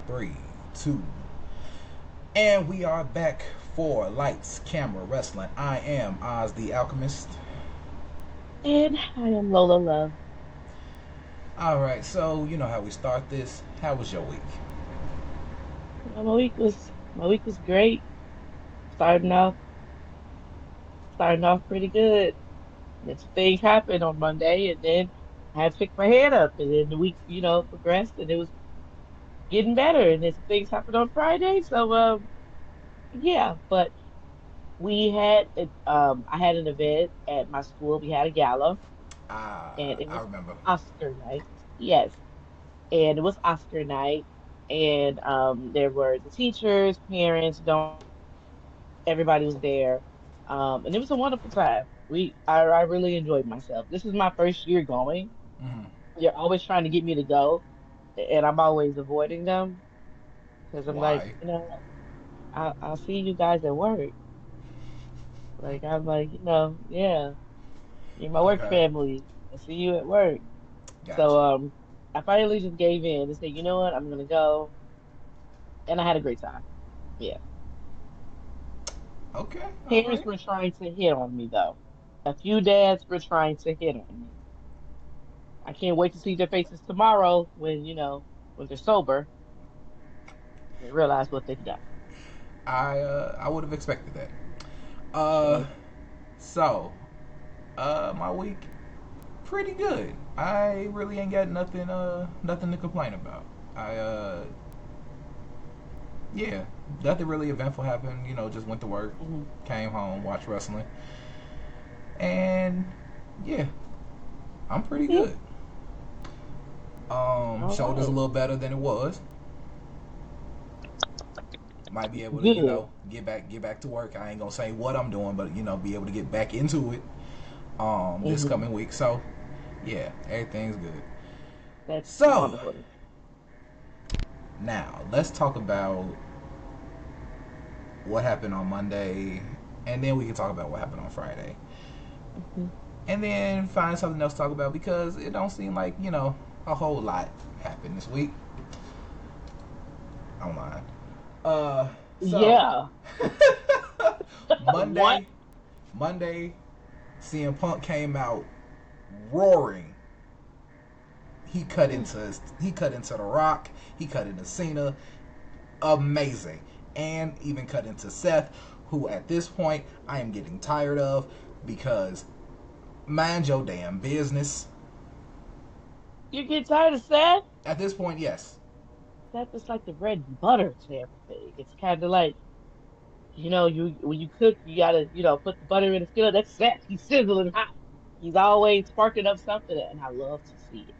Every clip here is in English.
Three, two, and we are back for Lights, Camera, Wrestling. I am Oz the Alchemist. And I am Lola Love. Alright, so you know how we start this. How was your week? My week was great. Starting off starting off pretty good. Then some things happened on Monday, and then I had to pick my head up, and then the week, progressed, and it was getting better. And then some things happened on Friday, so yeah. But I had an event at my school. We had a gala, and it I was remember. Oscar night. Yes, and it was Oscar night, and there were the teachers, parents, donors, everybody was there. And it was a wonderful time. I really enjoyed myself. This is my first year going. Hmm. They're always trying to get me to go, and I'm always avoiding them because I'm like, Why? I'll see you guys at work. Like I'm like, yeah, you're my work Okay, family. I'll see you at work. So gotcha. I finally just gave in and said, you know what, I'm gonna go, and I had a great time. Yeah. Okay, Parents alright. were trying to hit on me though. A few dads were trying to hit on me. I can't wait to see their faces tomorrow when they're sober and realize what they've done. I would have expected that. Uh, So, so, my week pretty good. I really ain't got nothing to complain about. I Yeah, nothing really eventful happened. Just went to work, mhm. came home, watched wrestling, and yeah, I'm pretty Yeah, good. all Shoulder's a right. little better than it was. Might be able to, Good. get back to work. I ain't gonna say what I'm doing, but be able to get back into it. This Hmm. coming week. So yeah, everything's good. That's So wonderful. now let's talk about what happened on Monday, and then we can talk about what happened on Friday. Hmm. And then find something else to talk about because it don't seem like a whole lot happened this week online. So Yeah. What? Monday, Monday, CM Punk came out roaring. Mm. He cut into The Rock. He cut into Cena. Amazing, and even cut into Seth, who at this point I am getting tired of because mind your damn business. You get tired of Seth? At this point, yes. Seth is like the bread and butter to everything. It's kind of like, you when you cook, you gotta, put the butter in the skillet. That's Seth. He's sizzling hot. He's always sparking up something, and I love to see it.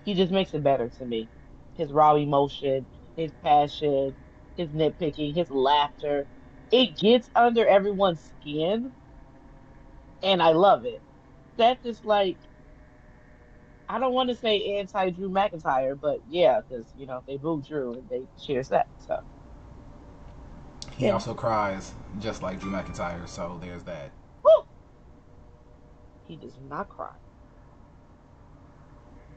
He just makes it better to me. His raw emotion, his passion, his nitpicking, his laughter. It gets under everyone's skin, and I love it. Seth is like, I don't want to say anti Drew McIntyre, but yeah, because they boo Drew and they cheer Seth. So He yeah. also cries just like Drew McIntyre, so there's that. Woo! He does not cry.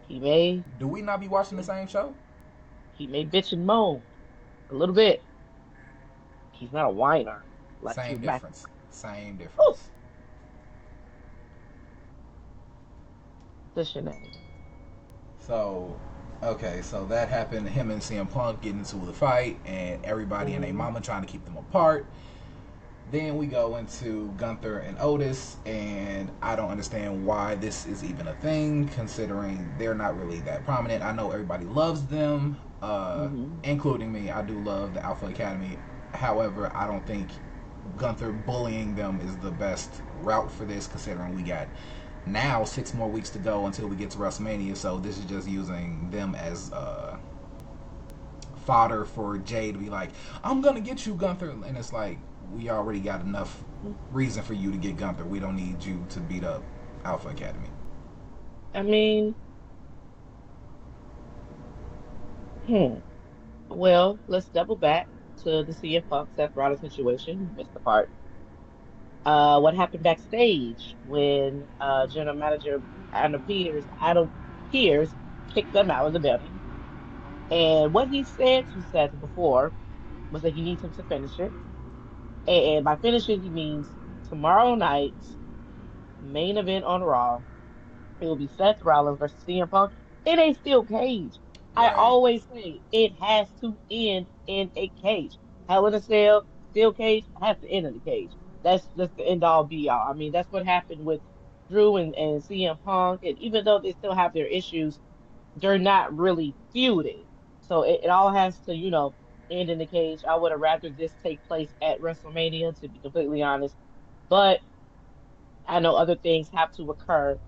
He may Do we not be watching the he, same show? he may bitch and moan a little bit. He's not a whiner like Drew Same difference. McIntyre. Same Woo! difference. The shenanigans. So, okay, so that happened. Him and CM Punk getting into the fight, and everybody and their Hmm. mama trying to keep them apart. Then we go into Gunther and Otis, and I don't understand why this is even a thing, considering they're not really that prominent. I know everybody loves them, Hmm. including me. I do love the Alpha Academy. However, I don't think Gunther bullying them is the best route for this, considering we got now 6 more weeks to go until we get to WrestleMania. So this is just using them as fodder for Jay to be like, I'm gonna get you, Gunther, and it's like we already got enough reason for you to get Gunther. We don't need you to beat up Alpha Academy. I mean, hmm. Well, let's double back to the CM Punk Seth Rollins situation. You missed the part. What happened backstage when General Manager Adam Peters kicked them out of the building. And what he said to Seth before was that he needs him to finish it. And by finish it, he means tomorrow night's main event on Raw. It will be Seth Rollins versus CM Punk in a steel cage. I Right. always say it has to end in a cage. Hell in a Cell, steel cage has to end in the cage. That's just the end all be all. I mean, that's what happened with Drew and CM Punk. And even though they still have their issues, they're not really feuding. So it all has to, end in the cage. I would have rather this take place at WrestleMania, to be completely honest. But I know other things have to occur.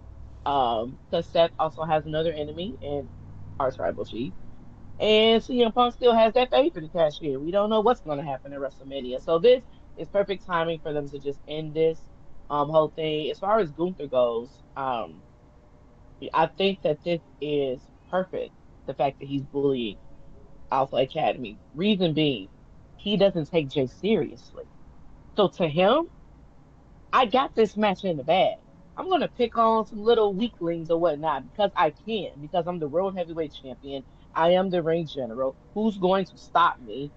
Because Seth also has another enemy in our tribal chief. And CM Punk still has that faith in the cashier. We don't know what's going to happen at WrestleMania. So this is perfect timing for them to just end this whole thing. As far as Gunther goes, I think that this is perfect. The fact that he's bullying Alpha Academy. Reason being, he doesn't take Jay seriously. So to him, I got this match in the bag. I'm gonna pick on some little weaklings or whatnot because I can, because I'm the world heavyweight champion. I am the ring general. Who's going to stop me?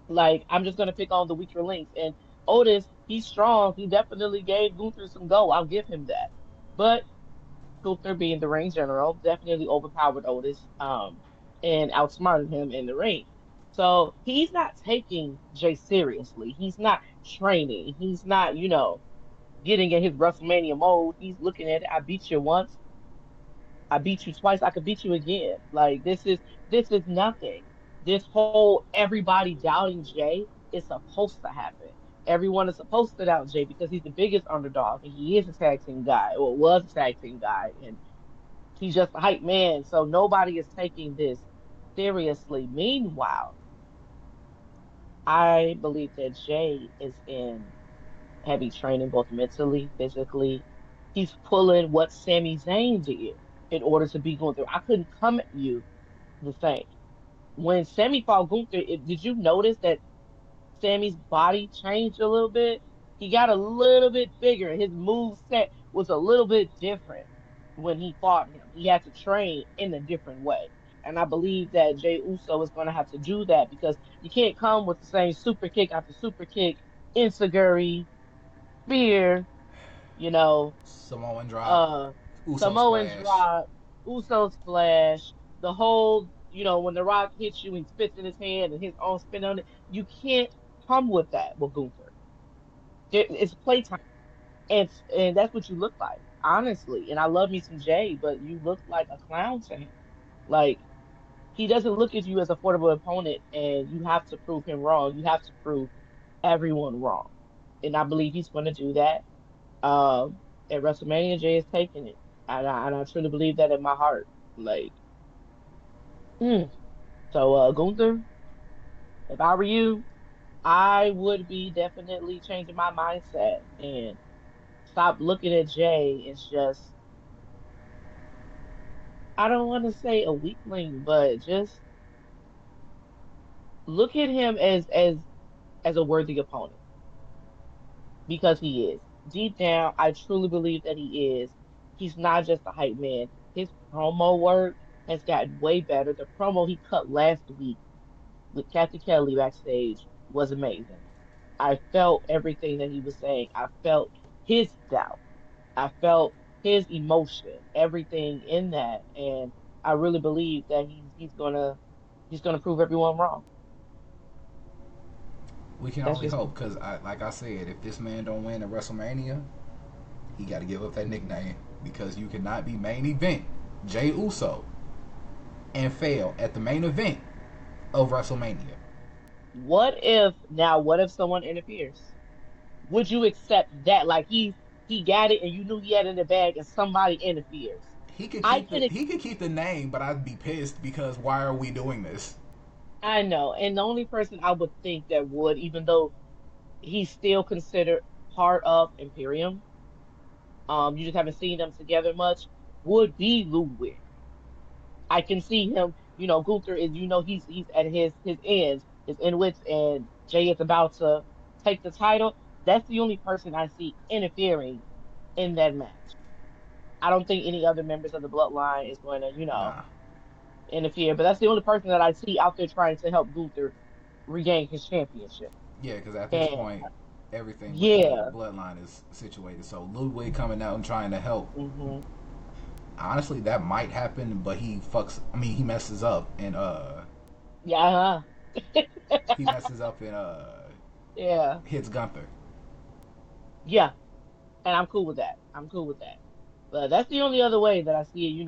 Like, I'm just gonna pick on the weaker links. And Otis, he's strong. He definitely gave Gunther some go. I'll give him that. But Gunther, being the ring general, definitely overpowered Otis, and outsmarted him in the ring. So he's not taking Jay seriously. He's not training. He's not, getting in his WrestleMania mode. He's looking at it. I beat you once. I beat you twice. I could beat you again. Like, this is nothing. This whole everybody doubting Jay is supposed to happen. Everyone is supposed to doubt Jay because he's the biggest underdog and he is a tag team guy or was a tag team guy and he's just a hype man. So nobody is taking this seriously. Meanwhile, I believe that Jay is in heavy training, both mentally, physically. He's pulling what Sami Zayn did in order to be going through. I couldn't come at you the same. When Sami fought Gunther, did you notice that Sammy's body changed a little bit? He got a little bit bigger. His move set was a little bit different when he fought him. He had to train in a different way. And I believe that Jey Uso is going to have to do that because you can't come with the same super kick after super kick, Insiguri, spear, you know, Samoan drop. uh Uso Samoan splash. drop, Uso splash, the whole, when The Rock hits you and spits in his hand and his own spin on it, you can't come with that with Gunther. It's playtime. And that's what you look like, honestly. And I love me some Jay, but you look like a clown to him. Like, he doesn't look at you as a formidable opponent, and you have to prove him wrong. You have to prove everyone wrong. And I believe he's going to do that. At WrestleMania, Jay is taking it, and I truly believe that in my heart. Like, mm. So, Gunther, if I were you, I would be definitely changing my mindset and stop looking at Jay as just, I don't want to say a weakling, but just look at him as a worthy opponent because he is. Deep down, I truly believe that he is. He's not just a hype man. His promo work has gotten way better. The promo he cut last week with Kathy Kelly backstage was amazing. I felt everything that he was saying. I felt his doubt. I felt his emotion, everything in that, and I really believe that he's gonna prove everyone wrong. We can That's only just hope me. because, like I said, if this man don't win at WrestleMania, he got to give up that nickname because you cannot be main event Jay Uso and fail at the main event of WrestleMania. What if someone interferes? Would you accept that? Like he got it and you knew he had it in the bag and somebody interferes. I can He could keep the name, but I'd be pissed because why are we doing this? I know. And the only person I would think that would, even though he's still considered part of Imperium, you just haven't seen them together much, would be Ludwig. I can see him, Gunther is, he's at his ends, his end wits, and Jay is about to take the title. That's the only person I see interfering in that match. I don't think any other members of the bloodline is going to, Nah, interfere. But that's the only person that I see out there trying to help Gunther regain his championship. Yeah, because at this And point, everything with the yeah, bloodline is situated. So Ludwig coming out and trying to help. hmm Honestly, that might happen, but he fucks. I mean, he messes up and yeah, he messes up and yeah, hits Gunther. yeah. And I'm cool with that. I'm cool with that. But that's the only other way that I see,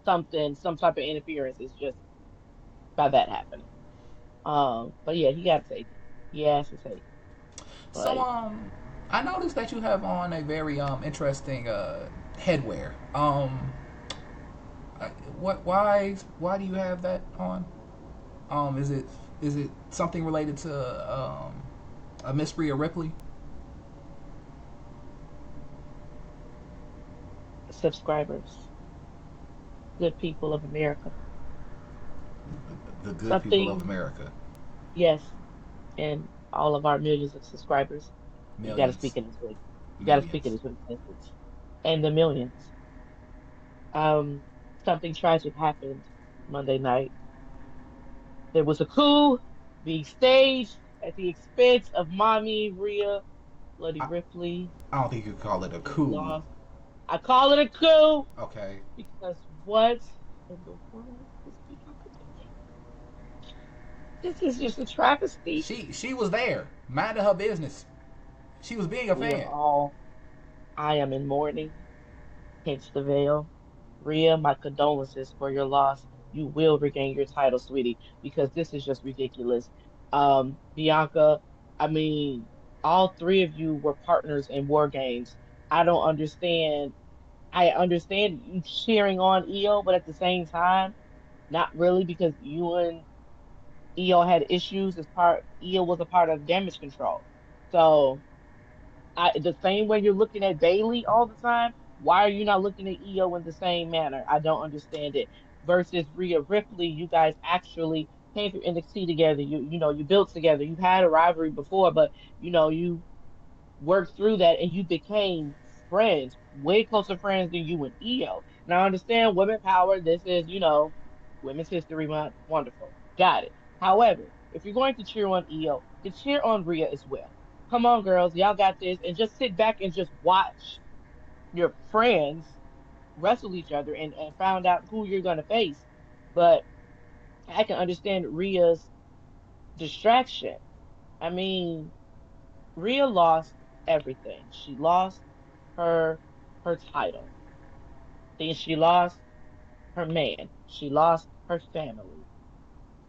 something, some type of interference is just by that happening. But yeah, he got to take it. He has to take it. So Like, I noticed that you have on a very interesting headwear. What? Why do you have that on? Is it something related to a Miss Rhea Ripley? subscribers, good people of America, The good people of something, America, yes, and all of our millions of subscribers. You got to speak millions, in this with, you got to speak in millions. this with existence, and the millions. Um, Something tragic happened Monday night. There was a coup being staged at the expense of mommy Rhea Bloody I, Ripley. I don't think you could call it a She coup. lost. I call it a coup Okay, because what in the world is Bianca doing? This is just a travesty. she was there, minding her business. She was being a We are fan. all, I am in mourning, hence the veil. Rhea, my condolences for your loss. You will regain your title, sweetie, because this is just ridiculous. Bianca, I mean, all three of you were partners in War Games. I don't understand. I understand you cheering on EO, but at the same time, not really because you and EO had issues as part EO was a part of damage control. So the same way you're looking at Bailey all the time, why are you not looking at EO in the same manner? I don't understand it. Versus Rhea Ripley, you guys actually came through NXT together. You built together. You've had a rivalry before, but you worked through that and you became friends, way closer friends than you and EO. Now I understand women power. This is, Women's History Month. Wonderful. Got it. However, if you're going to cheer on EO, then cheer on Rhea as well. Come on, girls, y'all got this, and just sit back and just watch your friends wrestle each other and found out who you're gonna face. But I can understand Rhea's distraction. I mean, Rhea lost everything. She lost her her title. Then she lost her man. She lost her family.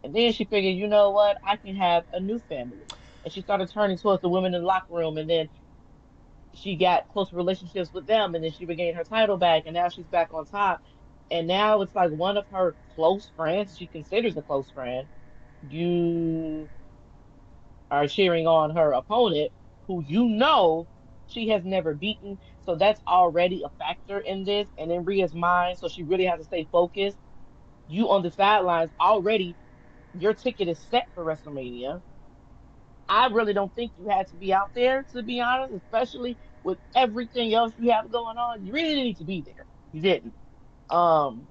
And then she figured, you know what? I can have a new family. And she started turning towards the women in the locker room. And then she got close relationships with them. And then she regained her title back. And now she's back on top. And now it's like one of her close friends, she considers a close friend. You are cheering on her opponent, who she has never beaten. So that's already a factor in this. And in Rhea's mind, so she really has to stay focused. You on the sidelines already, your ticket is set for WrestleMania. I really don't think you had to be out there, to be honest, especially with everything else you have going on. You really didn't need to be there. You didn't. Um,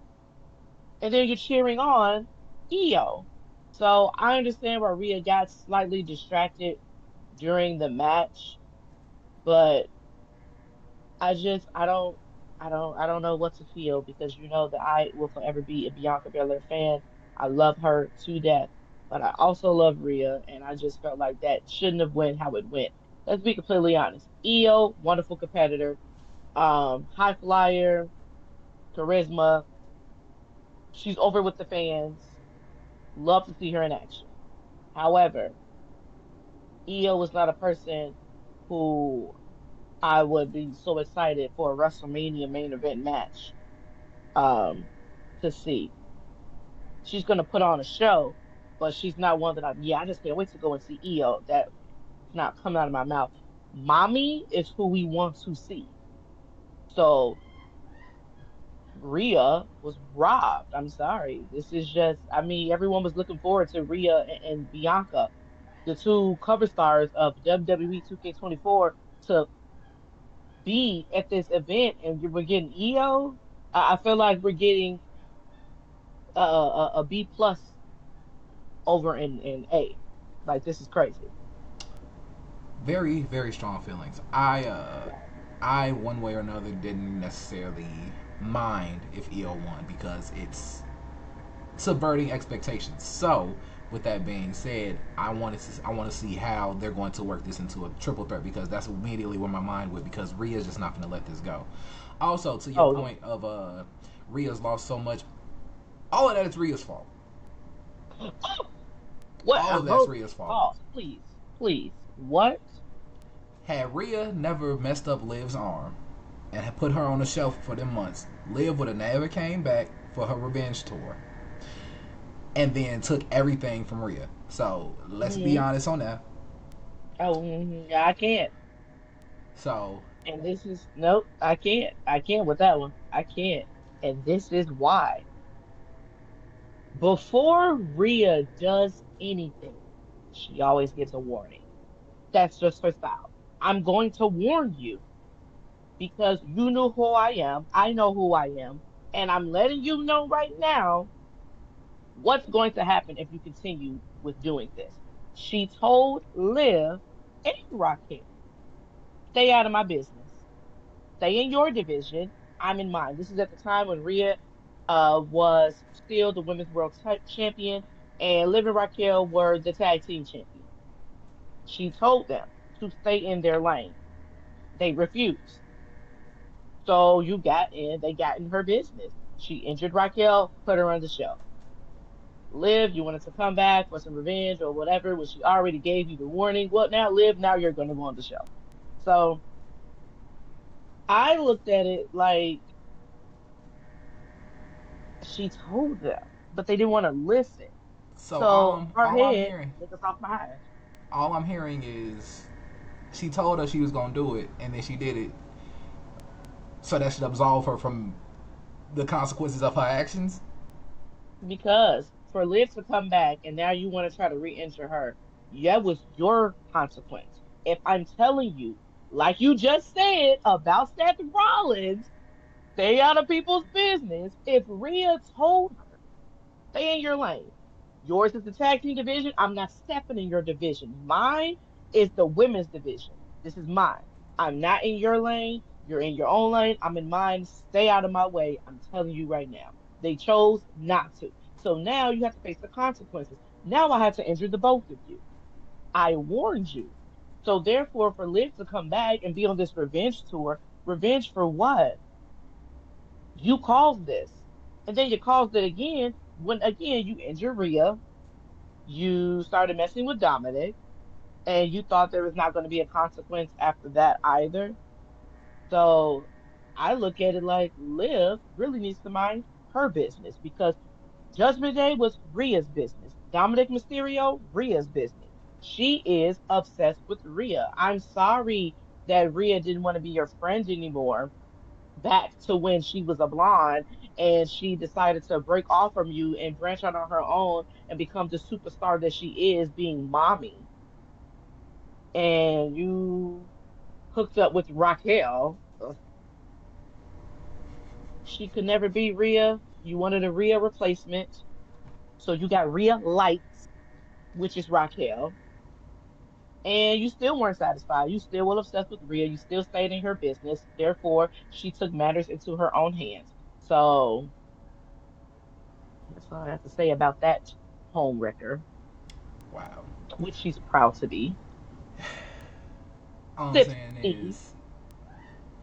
and then you're cheering on Io. So I understand why Rhea got slightly distracted during the match, but I don't know what to feel because you know that I will forever be a Bianca Belair fan. I love her to death, but I also love Rhea, and I just felt like that shouldn't have went how it went. Let's be completely honest. Io, wonderful competitor, high flyer, charisma. She's over with the fans. Love to see her in action. However, Io was not a person who I would be so excited for a WrestleMania main event match um to see. She's gonna put on a show, but she's not one that I just can't wait to go and see Io. That's not coming out of my mouth. Mommy is who we want to see. So Rhea was robbed. I'm sorry. This is just I mean, everyone was looking forward to Rhea and Bianca, the two cover stars of WWE 2K24, to be at this event and we're getting Io. I feel like we're getting a B plus over in A. Like this is crazy. Very, very strong feelings. Right. I one way or another didn't necessarily mind if EO won because it's subverting expectations. So, with that being said, I want to see how they're going to work this into a triple threat because that's immediately where my mind went because Rhea's just not going to let this go. Also, to your Oh yeah. point of Rhea's lost so much, all of that is Rhea's fault. What? All of that's Hold. Rhea's fault. Pause, please, please. What? Had Rhea never messed up Liv's arm and had put her on the shelf for them months, Liv would have never came back for her revenge tour and then took everything from Rhea. So let's be Hmm. honest on that. Oh, yeah, I can't. So And this is nope. I can't. I can't with that one. I can't. And this is why. Before Rhea does anything, she always gives a warning. That's just her style. I'm going to warn you because you know who I am. I know who I am. And I'm letting you know right now what's going to happen if you continue with doing this. She told Liv and Raquel, stay out of my business. Stay in your division. I'm in mine. This is at the time when Rhea was still the women's world champion and Liv and Raquel were the tag team champion. She told them to stay in their lane. They refused. So they got in her business. She injured Raquel, put her on the show. Liv, you wanted to come back for some revenge or whatever, when she already gave you the warning. Well, now Liv, now you're going to go on the show. So I looked at it like she told them, but they didn't want to listen. so So hard all I'm head, hearing niggas off behind. all I'm hearing is she told her she was gonna do it and then she did it. So that should absolve her from the consequences of her actions. Because for Liv to come back and now you want to try to re-injure her, that was your consequence. If I'm telling you, like you just said about Seth Rollins, stay out of people's business. If Rhea told her, stay in your lane. Yours is the tag team division. I'm not stepping in your division. Mine is the women's division. This is mine. I'm not in your lane. You're in your own lane. I'm in mine. Stay out of my way. I'm telling you right now. They chose not to. So now you have to face the consequences. Now I have to injure the both of you. I warned you. So therefore, for Liv to come back and be on this revenge tour, revenge for what? You caused this. And then you caused it again when again you injured Rhea. You started messing with Dominic, and you thought there was not going to be a consequence after that either. So I look at it like Liv really needs to mind her business because Judgment Day was Rhea's business. Dominic Mysterio, Rhea's business. She is obsessed with Rhea. I'm sorry that Rhea didn't want to be your friend anymore back to when she was a blonde and she decided to break off from you and branch out on her own and become the superstar that she is, being mommy. And you hooked up with Raquel. She could never be Rhea. You wanted a Rhea replacement. So you got Rhea Lights, which is Raquel. And you still weren't satisfied. You still were obsessed with Rhea. You still stayed in her business. Therefore, she took matters into her own hands. So that's all I have to say about that home wrecker, Wow. which she's proud to be. All I'm Sip saying Inky. is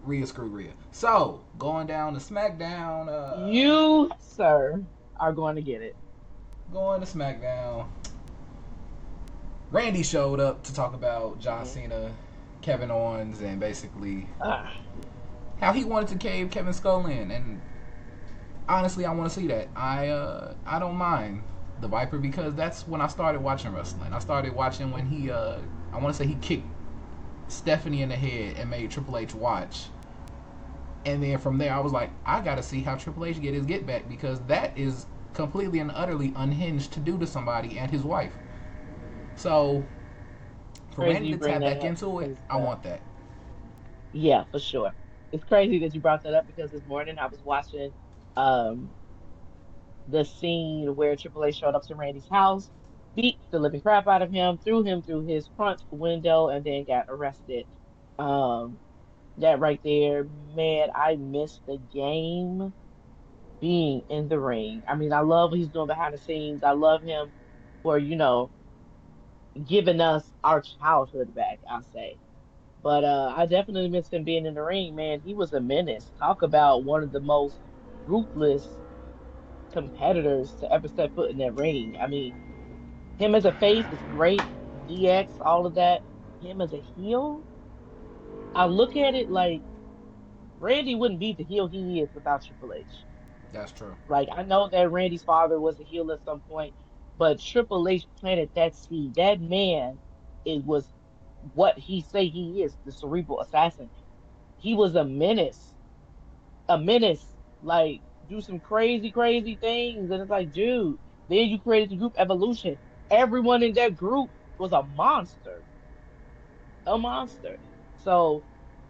Rhea screw Rhea. So going down to SmackDown, You, sir, are going to get it. going to SmackDown. Randy showed up to talk about John Mhm. Cena, Kevin Owens, and basically Ah, how he wanted to cave Kevin Skull in. And honestly, I want to see that. I don't mind the Viper because that's when I started watching wrestling. I started watching when he I want to say he kicked Stephanie in the head and made Triple H watch. And then from there, I was like, I gotta see how Triple H get his get back because that is completely and utterly unhinged to do to somebody and his wife. So for crazy Randy you to bring tap that back up into it, because, I want that. yeah, for sure. It's crazy that you brought that up because this morning I was watching um the scene where Triple H showed up to Randy's house, beat the living crap out of him through his front window, and then got arrested. Um, that right there, man, I miss the game being in the ring. I mean, I love what he's doing behind the scenes. I love him for, giving us our childhood back, I'll say. But I definitely miss him being in the ring, man. He was a menace. Talk about one of the most ruthless competitors to ever step foot in that ring. I mean, him as a face is great, DX, all of that. Him as a heel, I look at it like Randy wouldn't be the heel he is without Triple H. That's true. Like I know that Randy's father was a heel at some point, but Triple H planted that seed. That man was what he say he is, the cerebral assassin. He was a menace. A menace. Like do some crazy, crazy things. And it's like, dude, then you created the group evolution. Everyone in that group was a monster. A monster. So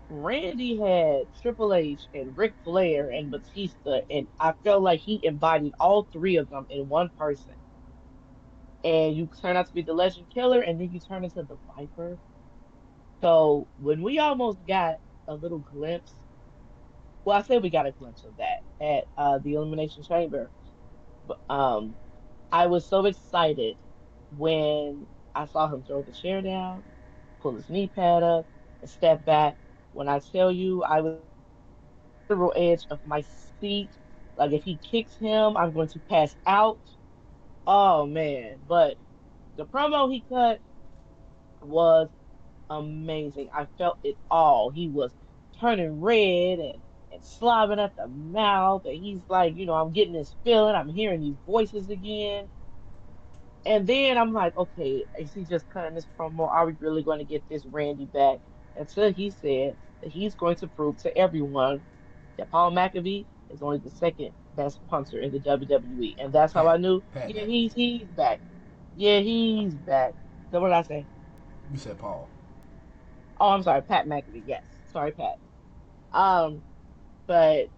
Randy had Triple H and Ric Flair and Batista, and I felt like he embodied all three of them in one person. And you turn out to be the Legend Killer, and then you turn into the Viper. So when we almost got a little glimpse, well, I said we got a glimpse of that at the Elimination Chamber. But I was so excited when I saw him throw the chair down, pull his knee pad up, and step back. When I tell you, I was on the literal edge of my seat. Like if he kicks him, I'm going to pass out. Oh man. But the promo he cut was amazing. I felt it all. He was turning red and slobbing at the mouth. And he's like, I'm getting this feeling. I'm hearing these voices again. And then I'm like, okay, is he just cutting this promo? Are we really going to get this Randy back? Until he said that he's going to prove to everyone that Paul McAfee is only the second best punter in the WWE. And that's how I knew, Pat yeah, McAfee. he's back. Yeah, he's back. So what did I say? You said Paul. Oh, I'm sorry, Pat McAfee. Yes. Sorry, Pat. Um, but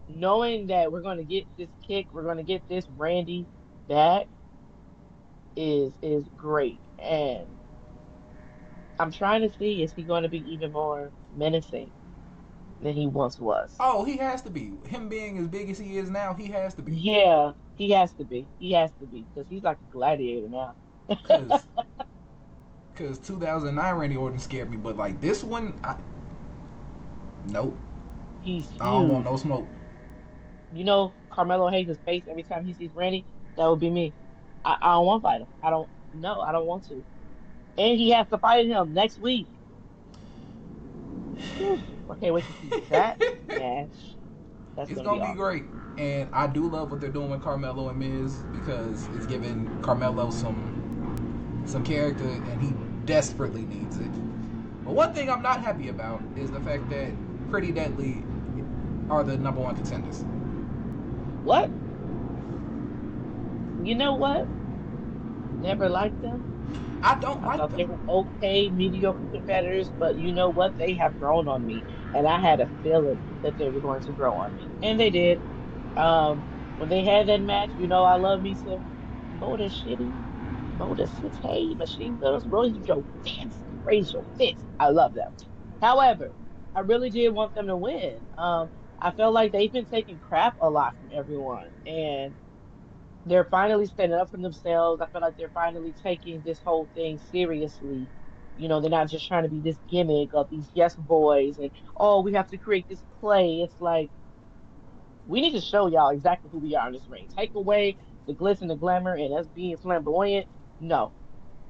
knowing that we're going to get this kick, we're going to get this Randy back is great. And I'm trying to see, is he going to be even more menacing than he once was? Oh, he has to be. Him being as big as he is now, he has to be. Yeah, he has to be. He has to be because he's like a gladiator now. Cause, cause 2009 Randy Orton scared me, but like this one, nope. He's I don't want huge. no smoke. Carmelo hates his face every time he sees Randy. That would be me. I don't want to fight him. I don't. No, I don't want to. And he has to fight him next week. Whew, I can't wait to see that match. That's It's gonna be gonna be awesome. great, and I do love what they're doing with Carmelo and Miz because it's giving Carmelo some character, and he desperately needs it. But one thing I'm not happy about is the fact that Pretty Deadly are the number one contenders. What? You know what? Never liked them. I don't I like thought they them were okay, mediocre competitors, but you know what? They have grown on me, and I had a feeling that they were going to grow on me, and they did. When they had that match, I love me some Motor City, Motor City, Machine Guns, raise your fist, raise your fist. I love them. However, I really did want them to win. I felt like they've been taking crap a lot from everyone, and they're finally standing up for themselves. I feel like they're finally taking this whole thing seriously. They're not just trying to be this gimmick of these yes boys and oh, we have to create this play. It's like we need to show y'all exactly who we are in this ring. Take away the glitz and the glamour and us being flamboyant. No,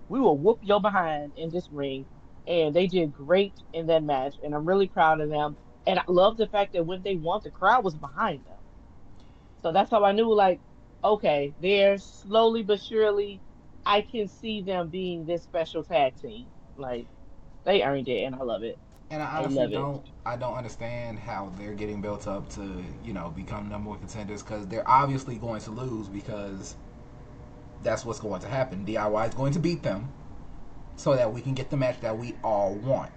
we will whoop your behind in this ring. And they did great in that match, and I'm really proud of them. And I love the fact that when they won, the crowd was behind them. So that's how I knew, like, okay, they're slowly but surely, I can see them being this special tag team. Like, they earned it, and I love it. and I I honestly love it. don't. I don't understand how they're getting built up to become number one contenders because they're obviously going to lose because that's what's going to happen. DIY is going to beat them so that we can get the match that we all want,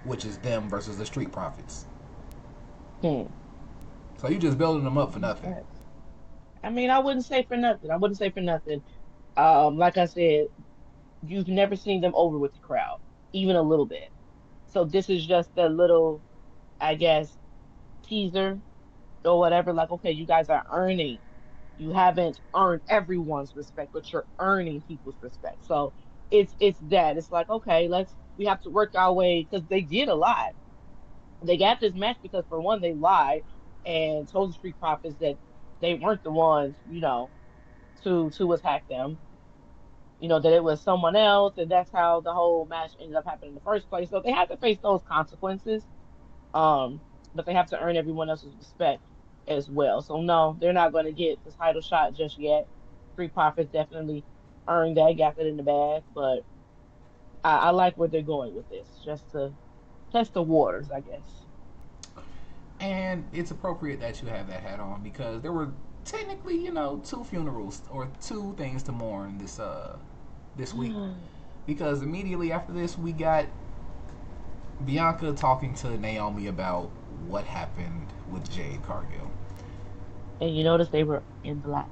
which is them versus the Street Profits. Hmm. So you just building them up for That's nothing. facts. I mean, I wouldn't say for nothing. I wouldn't say for nothing. Like I said, you've never seen them over with the crowd, even a little bit. So this is just a little, I guess, teaser or whatever. Like, okay, you guys are earning. You haven't earned everyone's respect, but you're earning people's respect. So it's that. It's like, okay, we have to work our way because they did a lot. They got this match because for one, they lied and told the Street Profits that they weren't the ones, to attack them. That it was someone else, and that's how the whole match ended up happening in the first place. So they have to face those consequences. Um, but they have to earn everyone else's respect as well. So no, they're not going to get the title shot just yet. Street Profits definitely earned that, got that in the bag. But I like where they're going with this, just to test the waters, I guess. And it's appropriate that you have that hat on because there were technically, two funerals or two things to mourn this week. Because immediately after this, we got Bianca talking to Naomi about what happened with Jade Cargill. And you notice they were in black.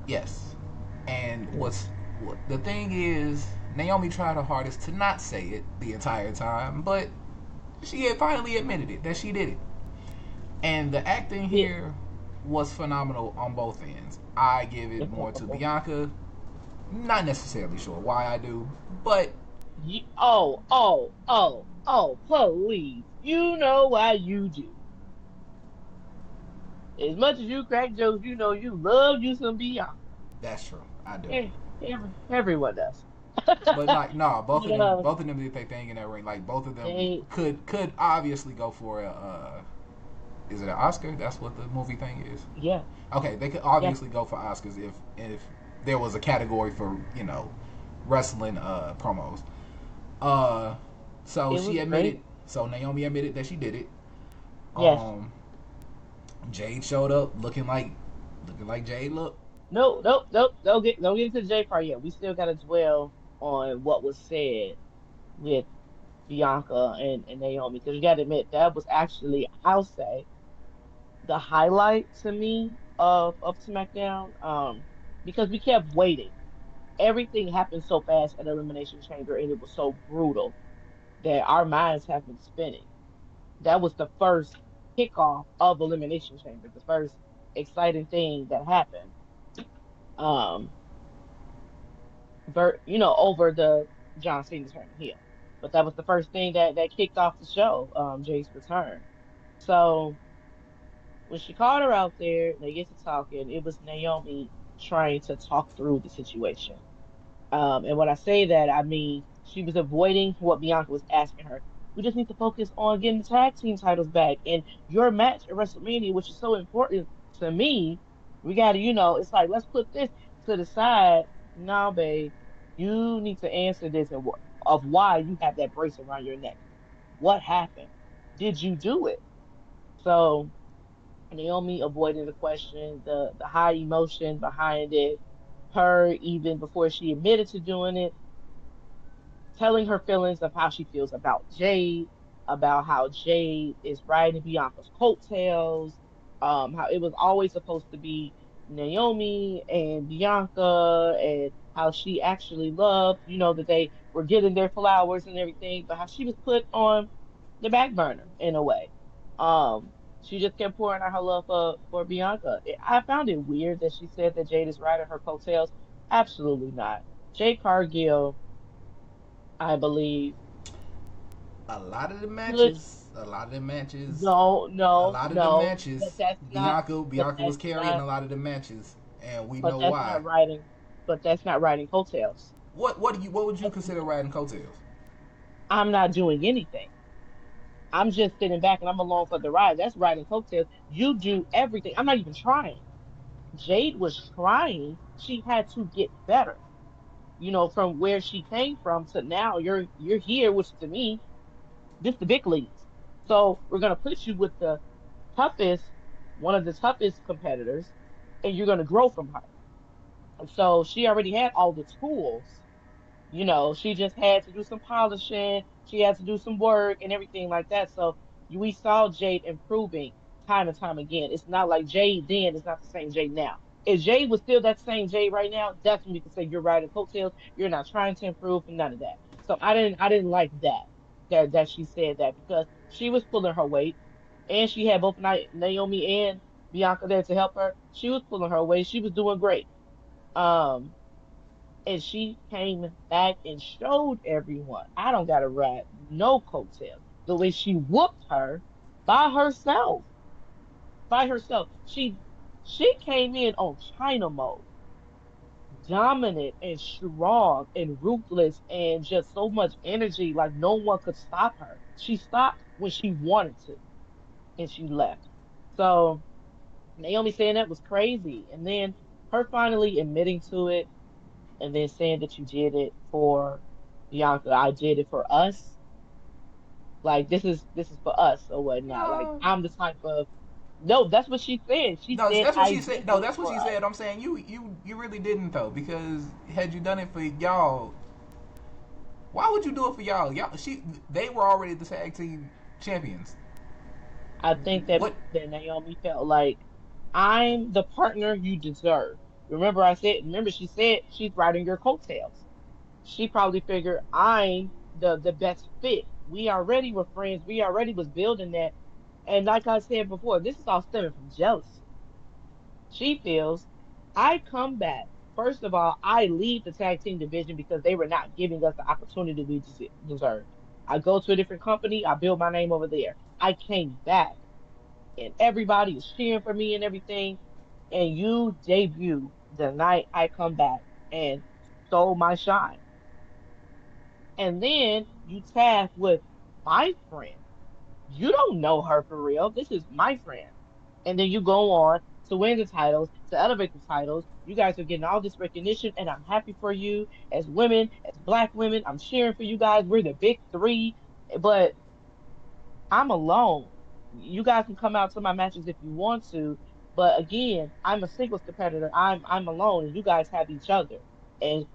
Yes. And Yeah. the thing is, Naomi tried her hardest to not say it the entire time, but she had finally admitted it that she did it. And the acting Yeah. here was phenomenal on both ends. I give it more to Impeccable. Bianca. Not necessarily sure why I do, but Oh, please. You know why you do. As much as you crack jokes, you know you love you some Beyonce. that's true. I do. Everyone does. But like, no, both of But them, both of them did their thing in that ring. Like, both of them they could obviously go for a. Is it an Oscar? That's what the movie thing is. yeah, Okay, they could yeah. obviously go for Oscars if there was a category for wrestling promos. Uh, so It she was admitted. great. So Naomi admitted that she did it. Yes. Um, Jade showed up looking like Jade looked. No, nope, nope. Don't get into the J part yet. We still gotta dwell on what was said with Bianca and Naomi, because you gotta admit that was actually, I'll say, the highlight to me of SmackDown. Because we kept waiting. Everything happened so fast at Elimination Chamber, and it was so brutal that our minds have been spinning. That was the first kickoff of Elimination Chamber, the first exciting thing that happened. Um, over the John Cena turning heel. But that was the first thing that kicked off the show, Jay's return. So when she called her out there, they get to talking. It was Naomi trying to talk through the situation. And when I say that, I mean she was avoiding what Bianca was asking her. We just need to focus on getting the tag team titles back. And your match at WrestleMania, which is so important to me, we got to, it's like, let's put this to the side. Nah, babe, you need to answer this and of why you have that brace around your neck. What happened? Did you do it? So Naomi avoided the question, the high emotion behind it, her even before she admitted to doing it, telling her feelings of how she feels about Jade, about how Jade is riding Bianca's coattails, how it was always supposed to be Naomi and Bianca, and how she actually loved, that they were getting their flowers and everything, but how she was put on the back burner in a way. She just kept pouring out her love for Bianca. I found it weird that she said that Jade is riding her coattails. Absolutely not. Jade Cargill, I believe, A lot of the could matches, a lot of the matches, no, a no, lot of the no, but matches. that's not, but Bianca was that's carrying not, a lot of the matches, and we but know that's why. not riding, but that's not riding coattails. What would you That's consider not, riding coattails? I'm not doing anything. I'm just sitting back and I'm along for the ride. That's riding coattails. You do everything. I'm not even trying. Jade was trying. She had to get better. From where she came from to now, you're here, which to me, this the big leagues. So we're gonna put you with the toughest, one of the toughest competitors, and you're gonna grow from her. And so she already had all the tools. She just had to do some polishing, she had to do some work and everything like that. So we saw Jade improving time and time again. It's not like Jade then is not the same Jade now. If Jay was still that same Jay right now, that's when we could say you're riding coattails. You're not trying to improve and none of that. So I didn't like that she said that because she was pulling her weight, and she had both Naomi and Bianca there to help her. She was pulling her weight. She was doing great. Um, and she came back and showed everyone I don't gotta ride no coattails. The way she whooped her by herself, by herself. She came in on China mode, dominant and strong and ruthless and just so much energy, like no one could stop her. She stopped when she wanted to, and she left. So Naomi saying that was crazy, and then her finally admitting to it, and then saying that you did it for Bianca. I did it for us. Like this is for us or whatnot. Like No, I'm the type of no, that's what she said. She no, said that's what I she said. did No, this that's what for she us. said. I'm saying you really didn't though, because had you done it for y'all, why would you do it for y'all? They were already the tag team champions. I think that What? Naomi felt like I'm the partner you deserve. Remember she said she's riding your coattails. She probably figured I'm the best fit. We already were friends. We already was building that. And like I said before, this is all stemming from jealousy. She feels I come back. First of all, I leave the tag team division because they were not giving us the opportunity we deserved. I go to a different company, I build my name over there. I came back and everybody is cheering for me and everything. And you debut the night I come back and stole my shine. And then you task with my friend. You don't know her for real. This is my friend. And then you go on to win the titles, to elevate the titles. You guys are getting all this recognition, and I'm happy for you as women, as black women. I'm cheering for you guys. We're the big three, but I'm alone. You guys can come out to my matches if you want to, but again, I'm a singles competitor. I'm alone, and you guys have each other, and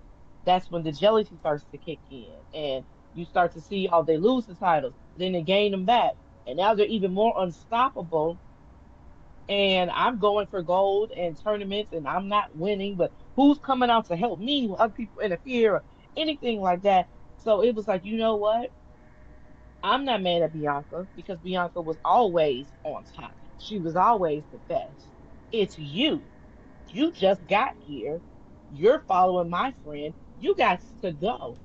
that's when the jealousy starts to kick in, and you start to see how they lose the titles, then they gain them back, and now they're even more unstoppable. And I'm going for gold and tournaments, and I'm not winning, but who's coming out to help me when other people interfere or anything like that? So it was like, you know what? I'm not mad at Bianca because Bianca was always on top. She was always the best. It's you. You just got here. You're following my friend. You got to go.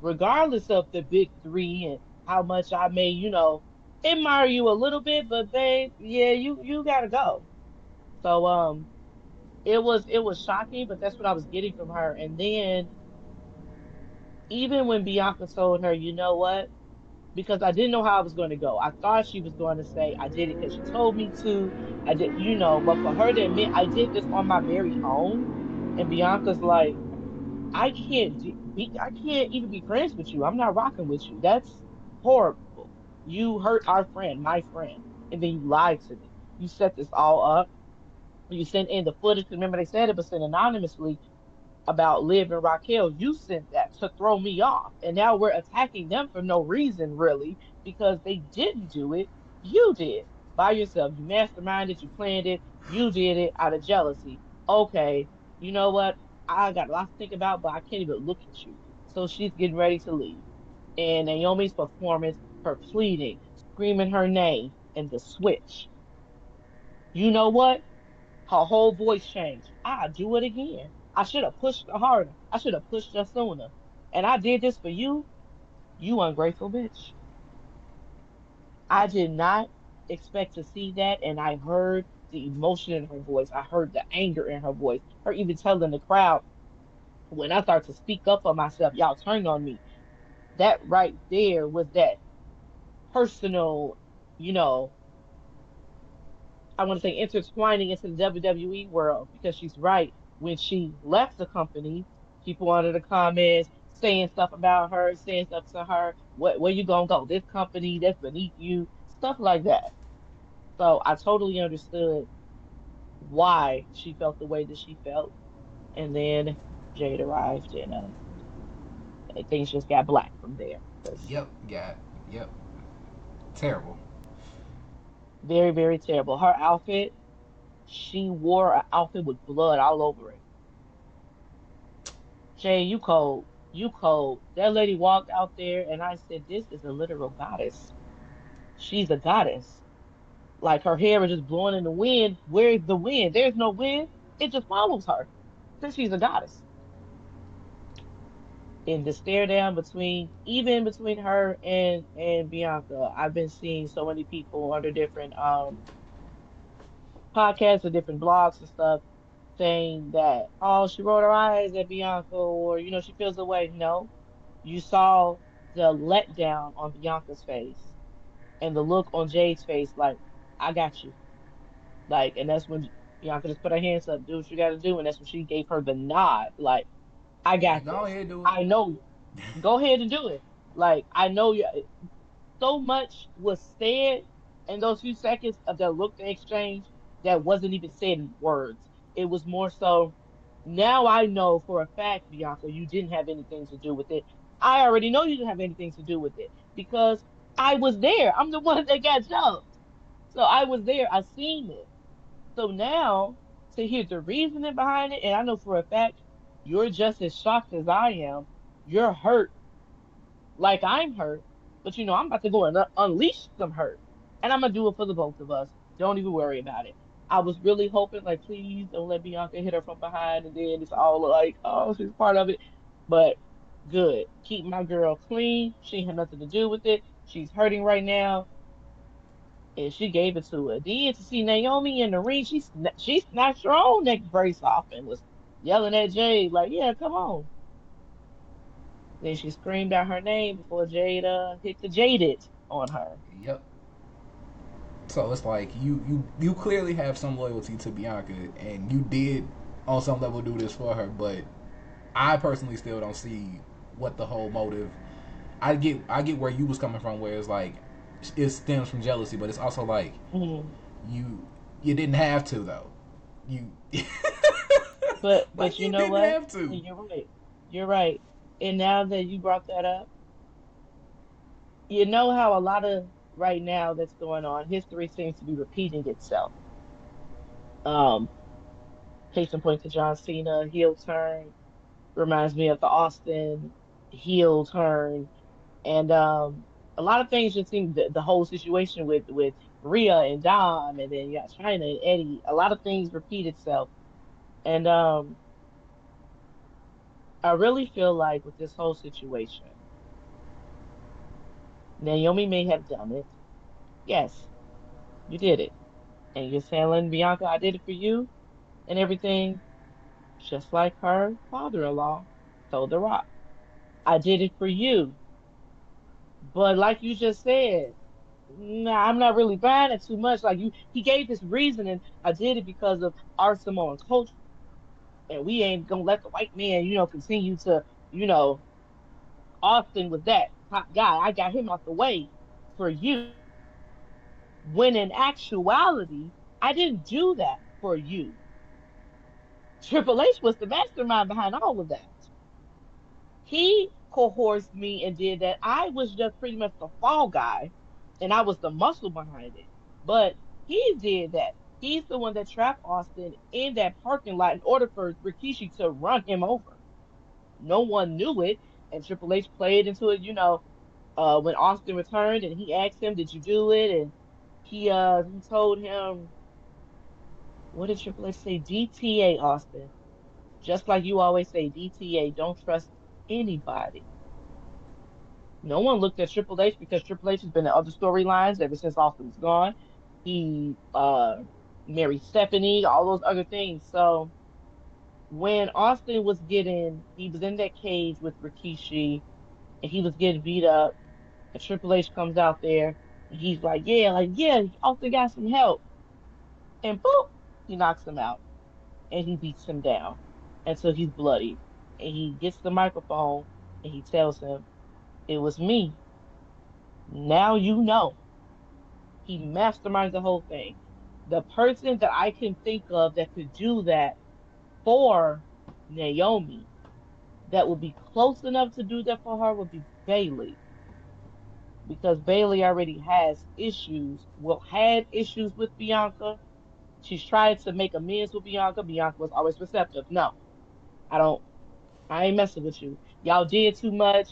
Regardless of the big three and how much I may, admire you a little bit, but babe, yeah, you gotta go. So it was shocking, but that's what I was getting from her. And then even when Bianca told her, you know what? Because I didn't know how I was going to go. I thought she was going to say, I did it because you told me to. I did, but for her to admit, I did this on my very own. And Bianca's like, I can't even be friends with you. I'm not rocking with you. That's horrible. You hurt our friend, my friend, and then you lied to me. You set this all up. You sent in the footage. Remember, they said it was sent anonymously about Liv and Raquel. You sent that to throw me off. And now we're attacking them for no reason, really, because they didn't do it. You did by yourself. You masterminded, you planned it, you did it out of jealousy. Okay, you know what? I got a lot to think about, but I can't even look at you. So she's getting ready to leave. And Naomi's performance, her pleading, screaming her name, and the switch. You know what? Her whole voice changed. I'll do it again. I should have pushed her harder. I should have pushed her sooner. And I did this for you, you ungrateful bitch. I did not expect to see that. And I heard the emotion in her voice. I heard the anger in her voice. Her even telling the crowd, when I started to speak up for myself, y'all turned on me. That right there was that personal, you know, I want to say intertwining into the WWE world because she's right. When she left the company, people under the comments saying stuff about her, saying stuff to her, where you gonna go? This company that's beneath you, stuff like that. So I totally understood why she felt the way that she felt. And then Jade arrived and things just got black from there. 'Cause Yep. Got. Yep. Terrible. very, very terrible. Her outfit. She wore an outfit with blood all over it. Jay, you cold. You cold. That lady walked out there and I said, this is a literal goddess. She's a goddess. Like her hair is just blowing in the wind. Where's the wind? There's no wind. It just follows her. Since she's a goddess. And the stare down between even between her and Bianca, I've been seeing so many people under different podcasts or different blogs and stuff saying that, oh, she rolled her eyes at Bianca or, she feels the way. No, you saw the letdown on Bianca's face and the look on Jade's face, like, I got you. Like, and that's when Bianca just put her hands up, do what you got to do. And that's when she gave her the nod, like, I Like, got go this. ahead, do it. I know. Go ahead and do it. Like, I know you. So much was said in those few seconds of that look exchange that wasn't even said in words. It was more so, now I know for a fact, Bianca, you didn't have anything to do with it. I already know you didn't have anything to do with it because I was there. I'm the one that got jumped. So I was there. I seen it. So now to hear the reasoning behind it, and I know for a fact you're just as shocked as I am. You're hurt like I'm hurt, but I'm about to go and unleash some hurt. And I'm gonna do it for the both of us. Don't even worry about it. I was really hoping, like, please don't let Bianca hit her from behind, and then it's all like, oh, she's part of it. But good. Keep my girl clean. She had nothing to do with it. She's hurting right now, and she gave it to her. Then to see Naomi in the ring, she snatched her own neck brace off and was yelling at Jade, like, yeah, come on. Then she screamed out her name before Jade hit the jaded on her. Yep. So it's like you clearly have some loyalty to Bianca, and you did on some level do this for her. But I personally still don't see what the whole motive. I get where you was coming from, where it's like it stems from jealousy, but it's also like Mhm. you you didn't have to though. You But like you you know didn't what? have to. You're right. You're right. And now that you brought that up, you know how a lot of right now that's going on, history seems to be repeating itself. Um, Case in point to John Cena, heel turn, reminds me of the Austin heel turn. And a lot of things just seem the whole situation with Rhea and Dom, and then you got China and Eddie. A lot of things repeat itself. And I really feel like with this whole situation, Naomi may have done it. Yes, you did it. And you're telling Bianca, I did it for you and everything, just like her father-in-law told The Rock. I did it for you. But like you just said, nah, I'm not really buying it too much. Like he gave his reasoning. I did it because of our Samoan culture, and we ain't gonna let the white man, continue to, you know, Austin was that top guy. I got him out the way for you. When in actuality, I didn't do that for you. Triple H was the mastermind behind all of that. He coerced me and did that. I was just pretty much the fall guy, and I was the muscle behind it. But he did that. He's the one that trapped Austin in that parking lot in order for Rikishi to run him over. No one knew it, and Triple H played into it. When Austin returned and he asked him, "Did you do it?" and he told him, what did Triple H say? DTA, Austin. Just like you always say, DTA, don't trust anybody. No one looked at Triple H because Triple H has been in other storylines ever since Austin was gone. He married Stephanie, all those other things. So when Austin he was in that cage with Rikishi and he was getting beat up, and Triple H comes out there and he's like, yeah, Austin got some help. And boop, he knocks him out and he beats him down until he's bloody. And he gets the microphone and he tells him, it was me. Now you know. He masterminds the whole thing. The person that I can think of that could do that for Naomi, that would be close enough to do that for her, would be Bailey. Because Bailey already has issues, well, had issues with Bianca. She's tried to make amends with Bianca. Bianca was always receptive. No, I don't. I ain't messing with you. Y'all did too much.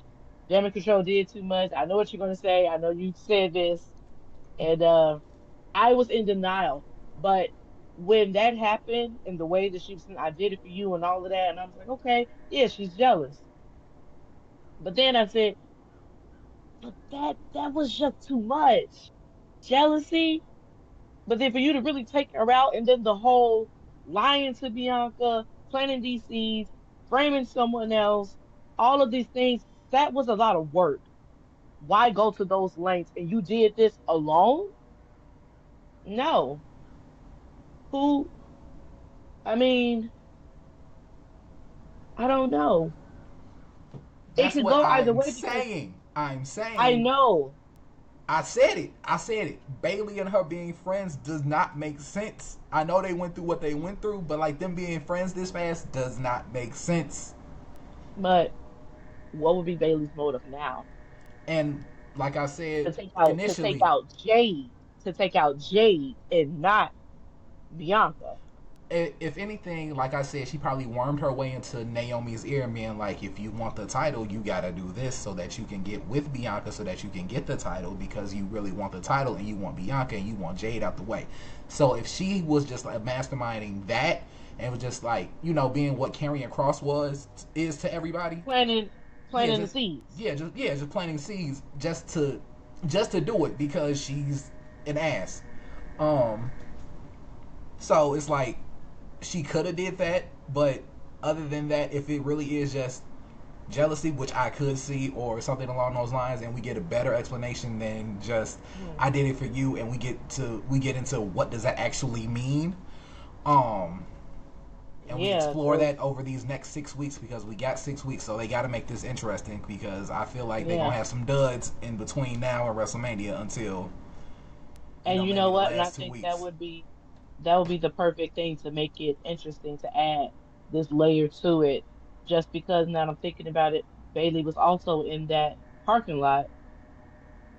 Damage Control did too much. I know what you're gonna say. I know you said this, and I was in denial. But when that happened, and the way that she was saying, "I did it for you," and all of that, and I was like, okay, yeah, she's jealous. But then I said, but that was just too much jealousy. But then for you to really take her out, and then the whole lying to Bianca, planting these seeds, framing someone else, all of these things, that was a lot of work. Why go to those lengths? And you did this alone? No. Who? I mean, I don't know. It That's could what go either I'm way because saying. I'm I saying know, I said it. I said it. Bailey and her being friends does not make sense. I know they went through what they went through, but like them being friends this fast does not make sense. but what would be Bailey's motive now? And like I To said take initially, out Jade, to take out Jade and not Bianca. if anything, like I said, she probably wormed her way into Naomi's ear, being like, if you want the title, you gotta do this so that you can get with Bianca, so that you can get the title because you really want the title and you want Bianca and you want Jade out the way. So if she was just like masterminding that and was just like, being what Karrion Cross is to everybody, planting yeah, planting the seeds. just planting seeds just to do it because she's an ass. Um, so it's like she could have did that, but other than that, if it really is just jealousy, which I could see, or something along those lines, and we get a better explanation than just Hmm. I did it for you, and we get into what does that actually mean, um, and we Yeah, explore because that over these next 6 weeks because we got 6 weeks, so they got to make this interesting because I feel like they're yeah. gonna have some duds in between now and WrestleMania until And you maybe know the what? And I last two think weeks. that would be the perfect thing to make it interesting to add this layer to it. Just because now I'm thinking about it, Bailey was also in that parking lot.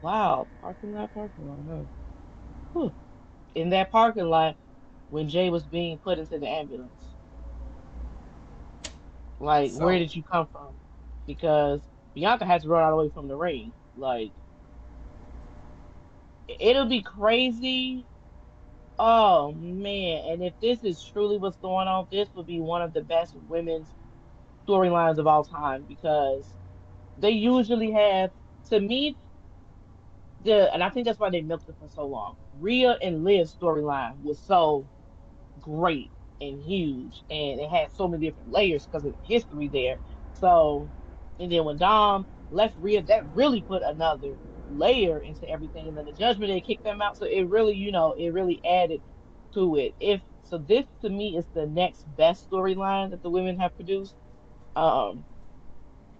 Wow, parking lot, huh? Whew. In that parking lot when Jay was being put into the ambulance. Like, where So did you come from? Because Bianca had to run all the way from the ring. Like, it'll be crazy. Oh man, and if this is truly what's going on, this would be one of the best women's storylines of all time because they usually have, to me, and I think that's why they milked it for so long. Rhea and Liv's storyline was so great and huge, and it had so many different layers because of the history there. So, and then when Dom left Rhea, that really put another layer into everything. And then the Judgment Day kicked them out, so it really, it really added to it. If so, this to me is the next best storyline that the women have produced. Um,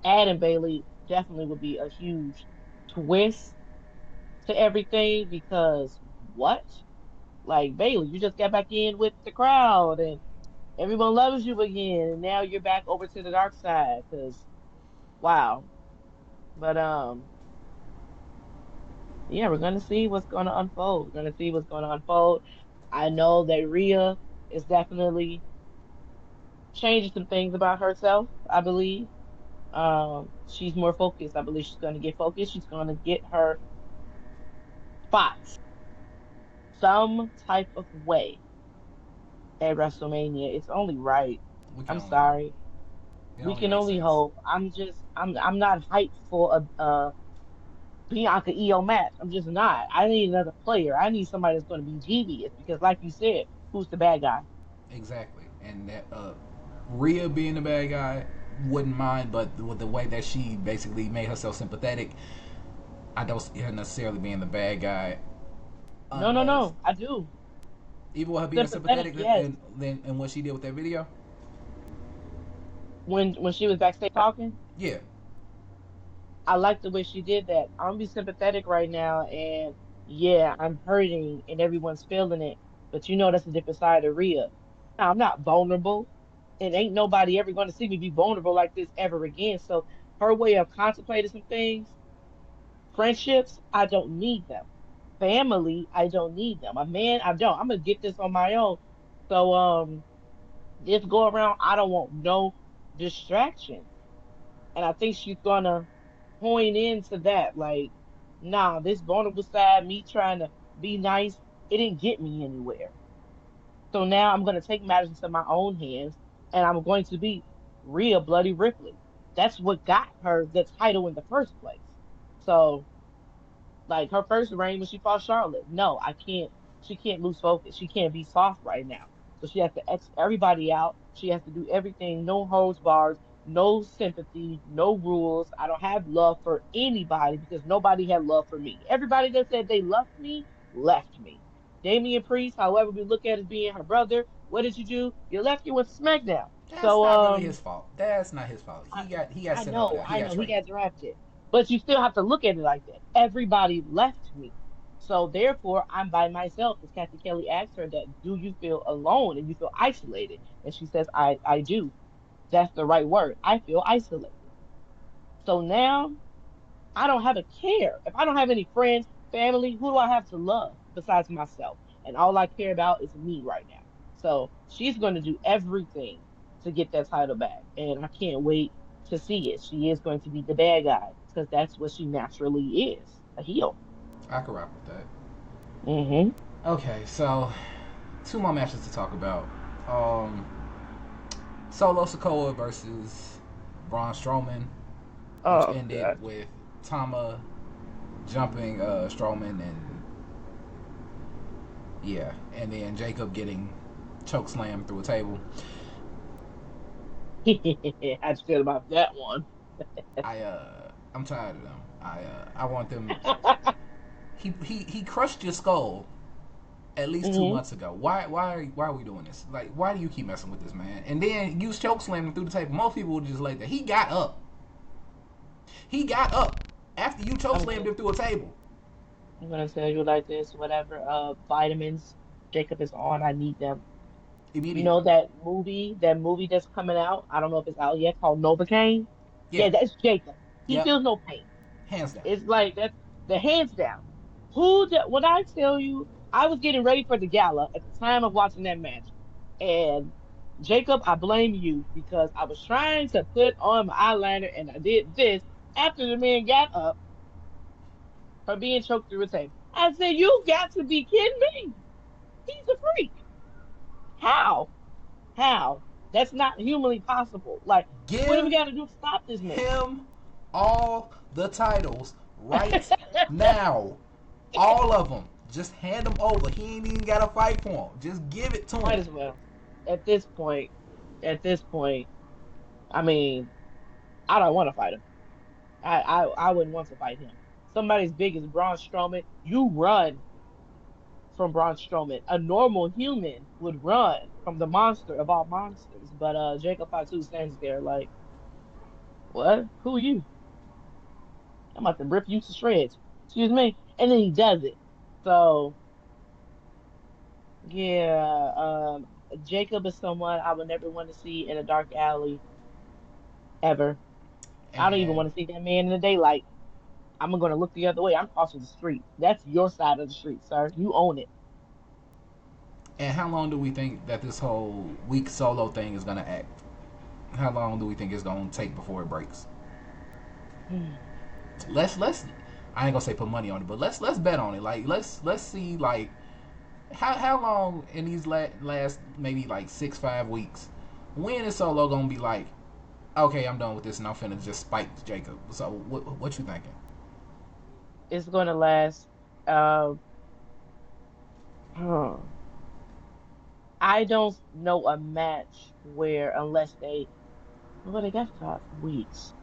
Adam Bailey definitely would be a huge twist to everything because what? Like Bailey, you just got back in with the crowd and everyone loves you again, and now you're back over to the dark side. Cause wow, but yeah, we're gonna see what's gonna unfold. We're gonna see what's gonna unfold. I know that Rhea is definitely changing some things about herself. I believe. She's more focused. I believe she's gonna get focused. She's gonna get her spots some type of way at WrestleMania. It's only right. we can I'm only hope. sorry. It We only can makes only sense. hope. I'm not hyped for a Bianca EO match. I'm just not. I need another player. I need somebody that's going to be devious because, like you said, who's the bad guy? Exactly, and that Rhea being the bad guy wouldn't mind, but with the way that she basically made herself sympathetic, I don't see her necessarily being the bad guy No, no, unless no. I do. even with her being Sympathetic, sympathetic yes. and what she did with that video. When she was backstage talking, Yeah, I like the way she did that. I'm gonna be sympathetic right now, and yeah, I'm hurting, and everyone's feeling it. But that's a different side of Rhea. Now, I'm not vulnerable, and ain't nobody ever going to see me be vulnerable like this ever again. So her way of contemplating some things, friendships, I don't need them. Family, I don't need them. A man, I don't. I'm gonna get this on my own. So this go around, I don't want no distraction. And I think she's gonna point into that, like, nah, this vulnerable side, me trying to be nice, it didn't get me anywhere. So now I'm gonna take matters into my own hands and I'm going to be real Bloody Ripley. That's what got her the title in the first place. So like her first reign when she fought Charlotte. No, I can't. She can't lose focus. She can't be soft right now. So she has to X everybody out. She has to do everything. No holds bars. No sympathy. No rules. I don't have love for anybody because nobody had love for me. Everybody that said they loved me left me. Damian Priest, however we look at as being her brother, what did you do? You left you with SmackDown. That's So not really his fault. That's not his fault. I, He got sent over there. He I got know he traded. got drafted, but you still have to look at it like that. Everybody left me, so therefore I'm by myself. As Kathy Kelly asked her that, do you feel alone and you feel isolated? And she says, I do. That's the right word. I feel isolated. So now I don't have a care. If I don't have any friends, family, who do I have to love besides myself? And all I care about is me right now. So she's going to do everything to get that title back. And I can't wait to see it. She is going to be the bad guy because that's what she naturally is, a heel. I could rock with that. Hmm. Okay, so two more matches to talk about. Um, Solo Sikoa versus Braun Strowman, which Oh, ended God. with Tama jumping Strowman and yeah, and then Jacob getting choke slammed through a table. How you feel about that one? I'm tired of them. I want them. He crushed your skull at least two Hmm. months ago. Why are we doing this? Like, why do you keep messing with this man? And then you choke slam him through the table. Most people would just like that. He got up. He got up after you choke I'm slammed gonna him through a table I'm gonna tell you like this, whatever vitamins Jacob is on, I need them. You know immediately. that movie that's coming out? I don't know if it's out yet, called Novocaine. Yeah. Yeah, that's Jacob. He Yep. feels no pain. Hands down. It's like that's the hands down. When I tell you, I was getting ready for the gala at the time of watching that match. And Jacob, I blame you because I was trying to put on my eyeliner and I did this after the man got up from being choked through a table. I said, you got to be kidding me. He's a freak. How? How? That's not humanly possible. Like, what do we Give got to do to stop this man? him all the titles right now. All of them. Just hand them over. He ain't even got to fight for them. Just give it to Might him. as well. At this point, at this point, I mean, I don't want to fight him. I wouldn't want to fight him. Somebody as big as Braun Strowman, you run from Braun Strowman. A normal human would run from the monster of all monsters. But Jacob Fatu stands there like, what? Who are you? I'm about to rip you to shreds. Excuse me. And then he does it. So yeah, Jacob is someone I would never want to see in a dark alley ever. I don't even And want to see that man in the daylight. I'm gonna look the other way. I'm crossing the street. That's your side of the street, sir. You own it. and how long do we think that this whole week solo thing is gonna act? How long do we think it's gonna take before it breaks? Let's I ain't gonna say put money on it, but let's bet on it. Like let's see like how long in these last maybe like 6 5 weeks, when is Solo gonna be like, okay, I'm done with this and I'm finna just spike Jacob. So what you thinking? It's gonna last. Um, huh. I don't know a match where unless well, they got 5 weeks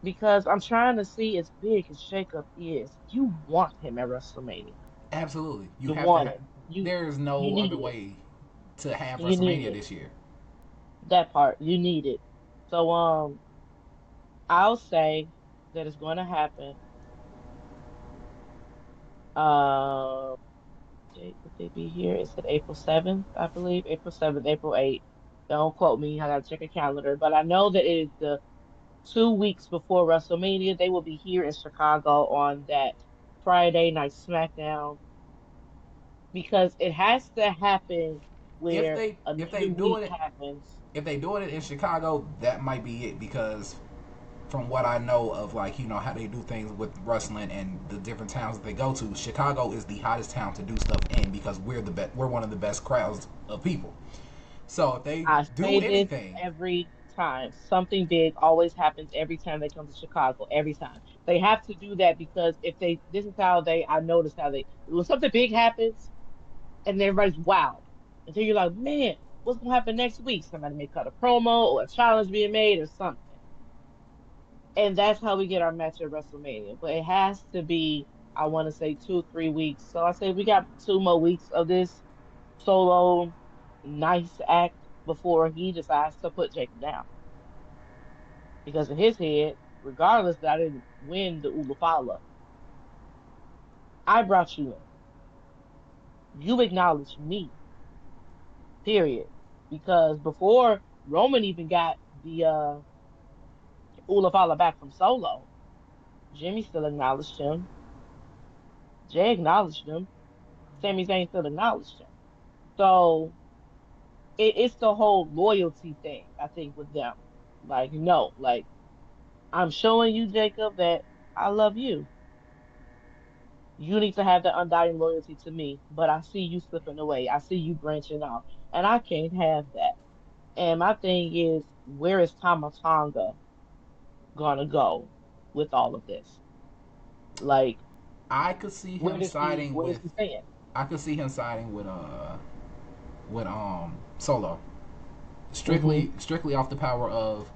because I'm trying to see as big as Jacob is. You want him at WrestleMania. Absolutely, you You have to want have. him. There is You no other need it. way to have You need WrestleMania it. this year. That part. You need it. So I'll say that it's going to happen. Um, date would they be here? It said April 7th, I believe. April 7th, April 8th. Don't quote me. I gotta check a calendar, but I know that it is the 2 weeks before WrestleMania. They will be here in Chicago on that. Friday Night SmackDown because it has to happen If where they if they another do week it happens. if they do it in Chicago, that might be it because from what I know of, like, how they do things with wrestling and the different towns that they go to, Chicago is the hottest town to do stuff in because we're one of the best crowds of people. So if they I do say this anything, every time. Something big always happens every time they come to Chicago. Every time. They have to do that because if they, this is how they, I noticed how they, when something big happens and everybody's wow. Until you're like, man, what's going to happen next week? Somebody may cut a promo or a challenge being made or something. And that's how we get our match at WrestleMania. But it has to be, I want to say 2, 3 weeks. So I say we got 2 more weeks of this solo nice act before he decides to put Jacob down. Because in his head, regardless that I didn't win the Ulafala, I brought you in. You acknowledged me, period. Because before Roman even got the Ulafala back from Solo, Jimmy still acknowledged him. Jay acknowledged him. Sami Zayn still acknowledged him. So it's the whole loyalty thing, I think, with them. Like, no, like I'm showing you, Jacob, that I love you. You need to have that undying loyalty to me, but I see you slipping away. I see you branching off, and I can't have that. And my thing is, where is Tama Tonga gonna go with all of this? Like, I could see where him does he siding where does with he stand? I could see him siding with Solo. Hmm. Strictly off the power of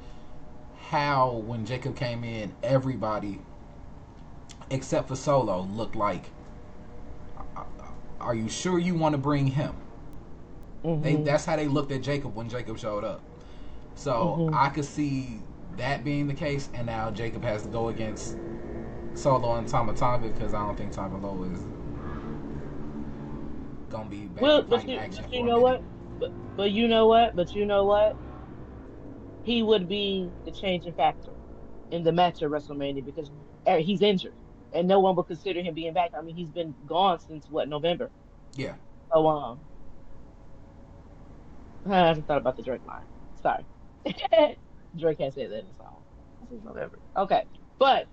how when Jacob came in, everybody except for Solo looked like, are you sure you want to bring him? Hmm. That's how they looked at Jacob when Jacob showed up. So Hmm. I could see that being the case, and now Jacob has to go against Solo and Tama Tonga because I don't think Tama Loa is gonna be back in Well, fighting action but you for a know minute. what? But you know what? But you know what? He would be the changing factor in the match at WrestleMania because he's injured and no one would consider him being back. I mean, he's been gone since what, November? Yeah, So I just thought about the Drake line. Sorry. Drake has said that in the song. Since November. Okay. But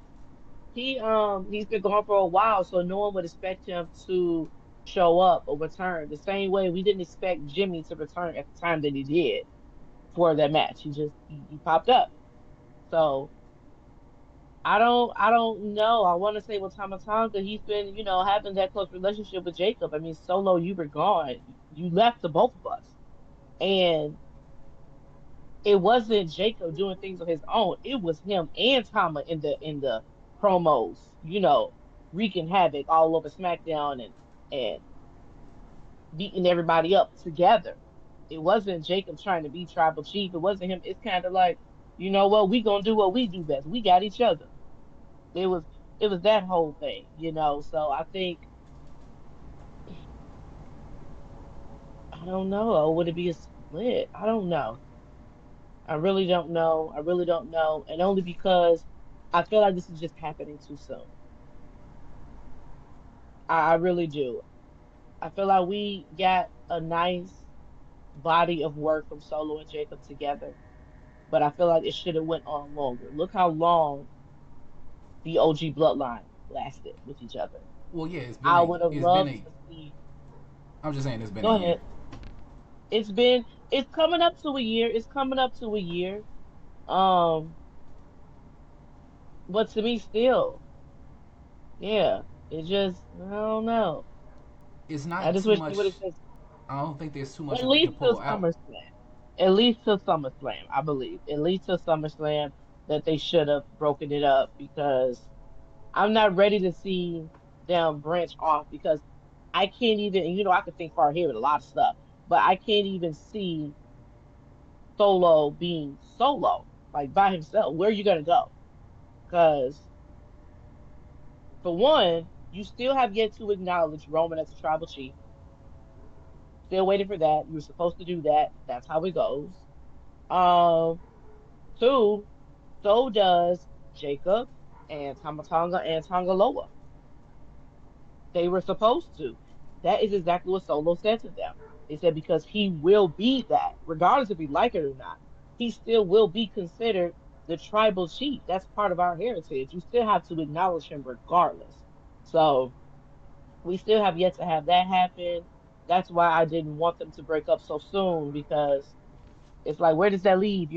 he's been gone for a while, so no one would expect him to show up or return. The same way we didn't expect Jimmy to return at the time that he did for that match. He popped up. So I don't know. I want to say with Tama Tonga, he's been, having that close relationship with Jacob. I mean, Solo, you were gone. You left the both of us. And it wasn't Jacob doing things on his own. It was him and Tama in the promos, wreaking havoc all over SmackDown and beating everybody up together. It wasn't Jacob trying to be tribal chief. It wasn't him. It's kind of like, you know what, we gonna do what we do best. We got each other. It was it was that whole thing. So I think I don't know. Would it be a split? I don't know. I really don't know. I really don't know. And only because I feel like this is just happening too soon. I really do. I feel like we got a nice body of work from Solo and Jacob together, but I feel like it should have went on longer. Look how long the OG bloodline lasted with each other. well, yeah, I would have it's been loved a. to see. I'm just saying it's been a Go year. ahead. It's coming up to a year. It's coming up to a year. Um, but to me, still, yeah, it just I don't know. It's I not just too wish they much. would have just I don't think there's too much at that they least could till pull out. SummerSlam. At least till SummerSlam, I believe. At least till SummerSlam that they should have broken it up because I'm not ready to see them branch off because I can't even, and I can think far ahead with a lot of stuff, but I can't even see Solo being solo, like by himself. Where are you gonna go? Because for one, you still have yet to acknowledge Roman as a tribal chief. Still waiting for that. You were supposed to do that. That's how it goes. Um, Two, so does Jacob and Tamatonga and Tangaloa. They were supposed to. That is exactly what Solo said to them. They said because he will be that, regardless if we like it or not, he still will be considered the tribal chief. That's part of our heritage. You still have to acknowledge him regardless. So we still have yet to have that happen. That's why I didn't want them to break up so soon because it's like, where does that leave,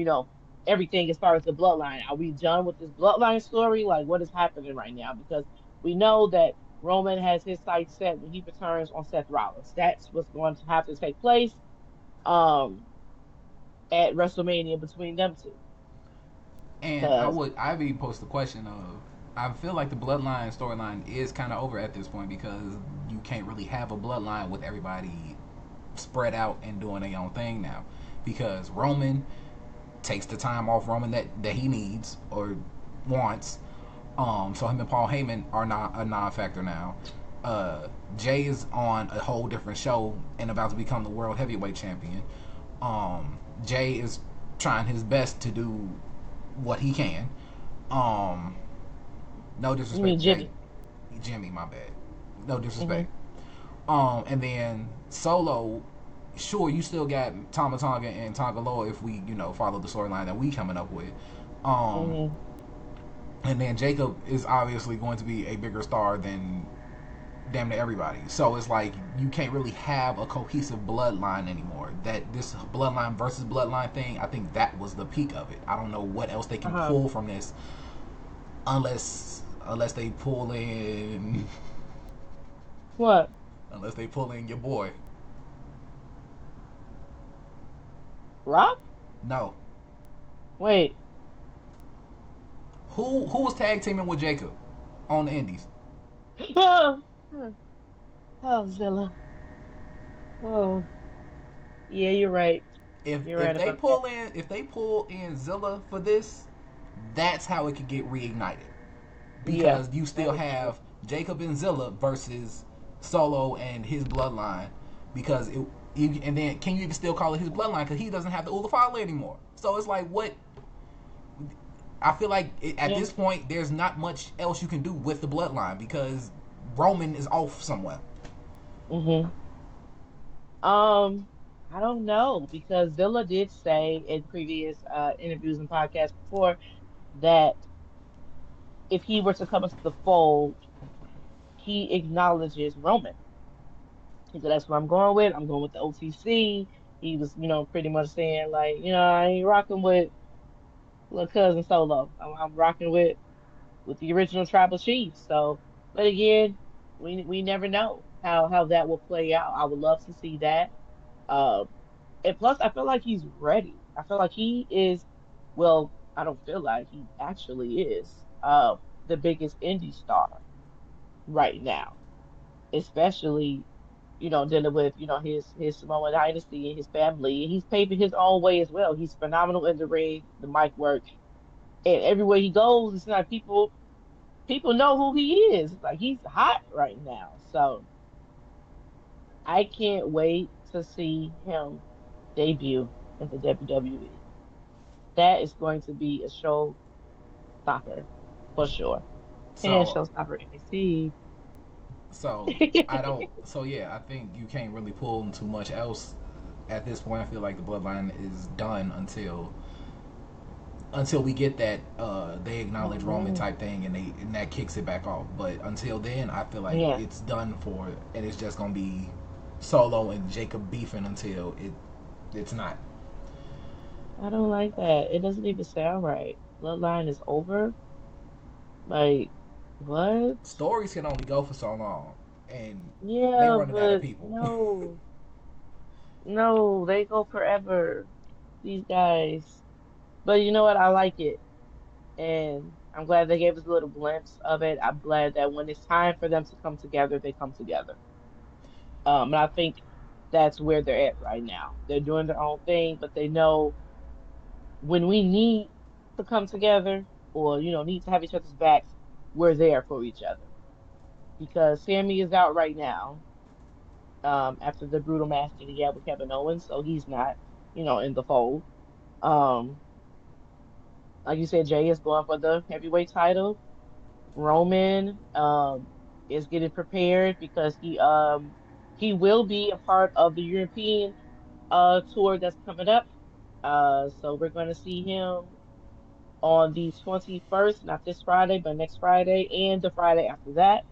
everything as far as the bloodline? Are we done with this bloodline story? Like, what is happening right now? Because we know that Roman has his sights set when he returns on Seth Rollins. That's what's going to have to take place um at WrestleMania between them two. And Because I've even posed the question of, I feel like the bloodline storyline is kind of over at this point because you can't really have a bloodline with everybody spread out and doing their own thing now, because Roman takes the time off Roman that he needs or wants. So him and Paul Heyman are not a non-factor now. Jay is on a whole different show and about to become the world heavyweight champion. Jay is trying his best to do what he can. Um, no you disrespect mean to Jay, Jimmy? Jimmy, my bad. No Hmm. disrespect. And then Solo, sure, you still got Tama Tonga and Tonga Loa if we, follow the storyline that we coming up with. Um, Hmm. and then Jacob is obviously going to be a bigger star than damn near everybody. So it's like you can't really have a cohesive bloodline anymore. That this bloodline versus bloodline thing, I think that was the peak of it. I don't know what else they can Uh-huh. pull from this unless they pull in What? unless they pull in your boy. Rock? No. Wait. Who was tag teaming with Jacob on the Indies? Oh, oh, Zilla. Oh, yeah, you're right. If You're if right they about that. pull in Zilla for this, that's how it could get reignited. Yeah, Because you that still is true. have Jacob and Zilla versus Solo and his bloodline. Because and then can you even still call it his bloodline? Because he doesn't have the Ulafale anymore. So it's like what I feel like at Yeah. this point there's not much else you can do with the bloodline because Roman is off somewhere. Hmm. Um, I don't know because Zilla did say in previous interviews and podcasts before that if he were to come into the fold, he acknowledges Roman. He said, "That's what I'm going with. I'm going with the OTC." He was, pretty much saying like, I ain't rocking with little cousin Solo. I'm rocking with the original tribal chief. So, but again, we never know how that will play out. I would love to see that. Um, and plus, I feel like he's ready. I feel like he is. Well, I don't feel like he actually is. The biggest indie star right now, especially dealing with his Samoan dynasty and his family. And he's paving his own way as well. He's phenomenal in the ring, the mic work, and everywhere he goes, it's like people know who he is. It's like he's hot right now. So I can't wait to see him debut in the WWE. That is going to be a showstopper for sure. And So showstopper NXT. So I don't. So yeah, I think you can't really pull too much else at this point. I feel like the bloodline is done until we get that they acknowledge Roman Mhm. type thing and that kicks it back off. But until then, I feel like Yeah, it's done for, and it's just gonna be Solo and Jacob beefing until it's not. I don't like that. It doesn't even sound right. Bloodline is over. Like, what? Stories can only go for so long, and they Yeah, running out of but people. no, no, they go forever. These guys. But you know what? I like it. And I'm glad they gave us a little glimpse of it. I'm glad that when it's time for them to come together, they come together. And I think that's where they're at right now. They're doing their own thing, but they know when we need to come together or, need to have each other's backs, we're there for each other. Because Sammy is out right now, after the brutal match that he had with Kevin Owens, so he's not, in the fold. Um, like you said, Jay is going for the heavyweight title. Roman. is getting prepared because he will be a part of the European tour that's coming up. So we're going to see him on the 21st, not this Friday, but next Friday and the Friday after that.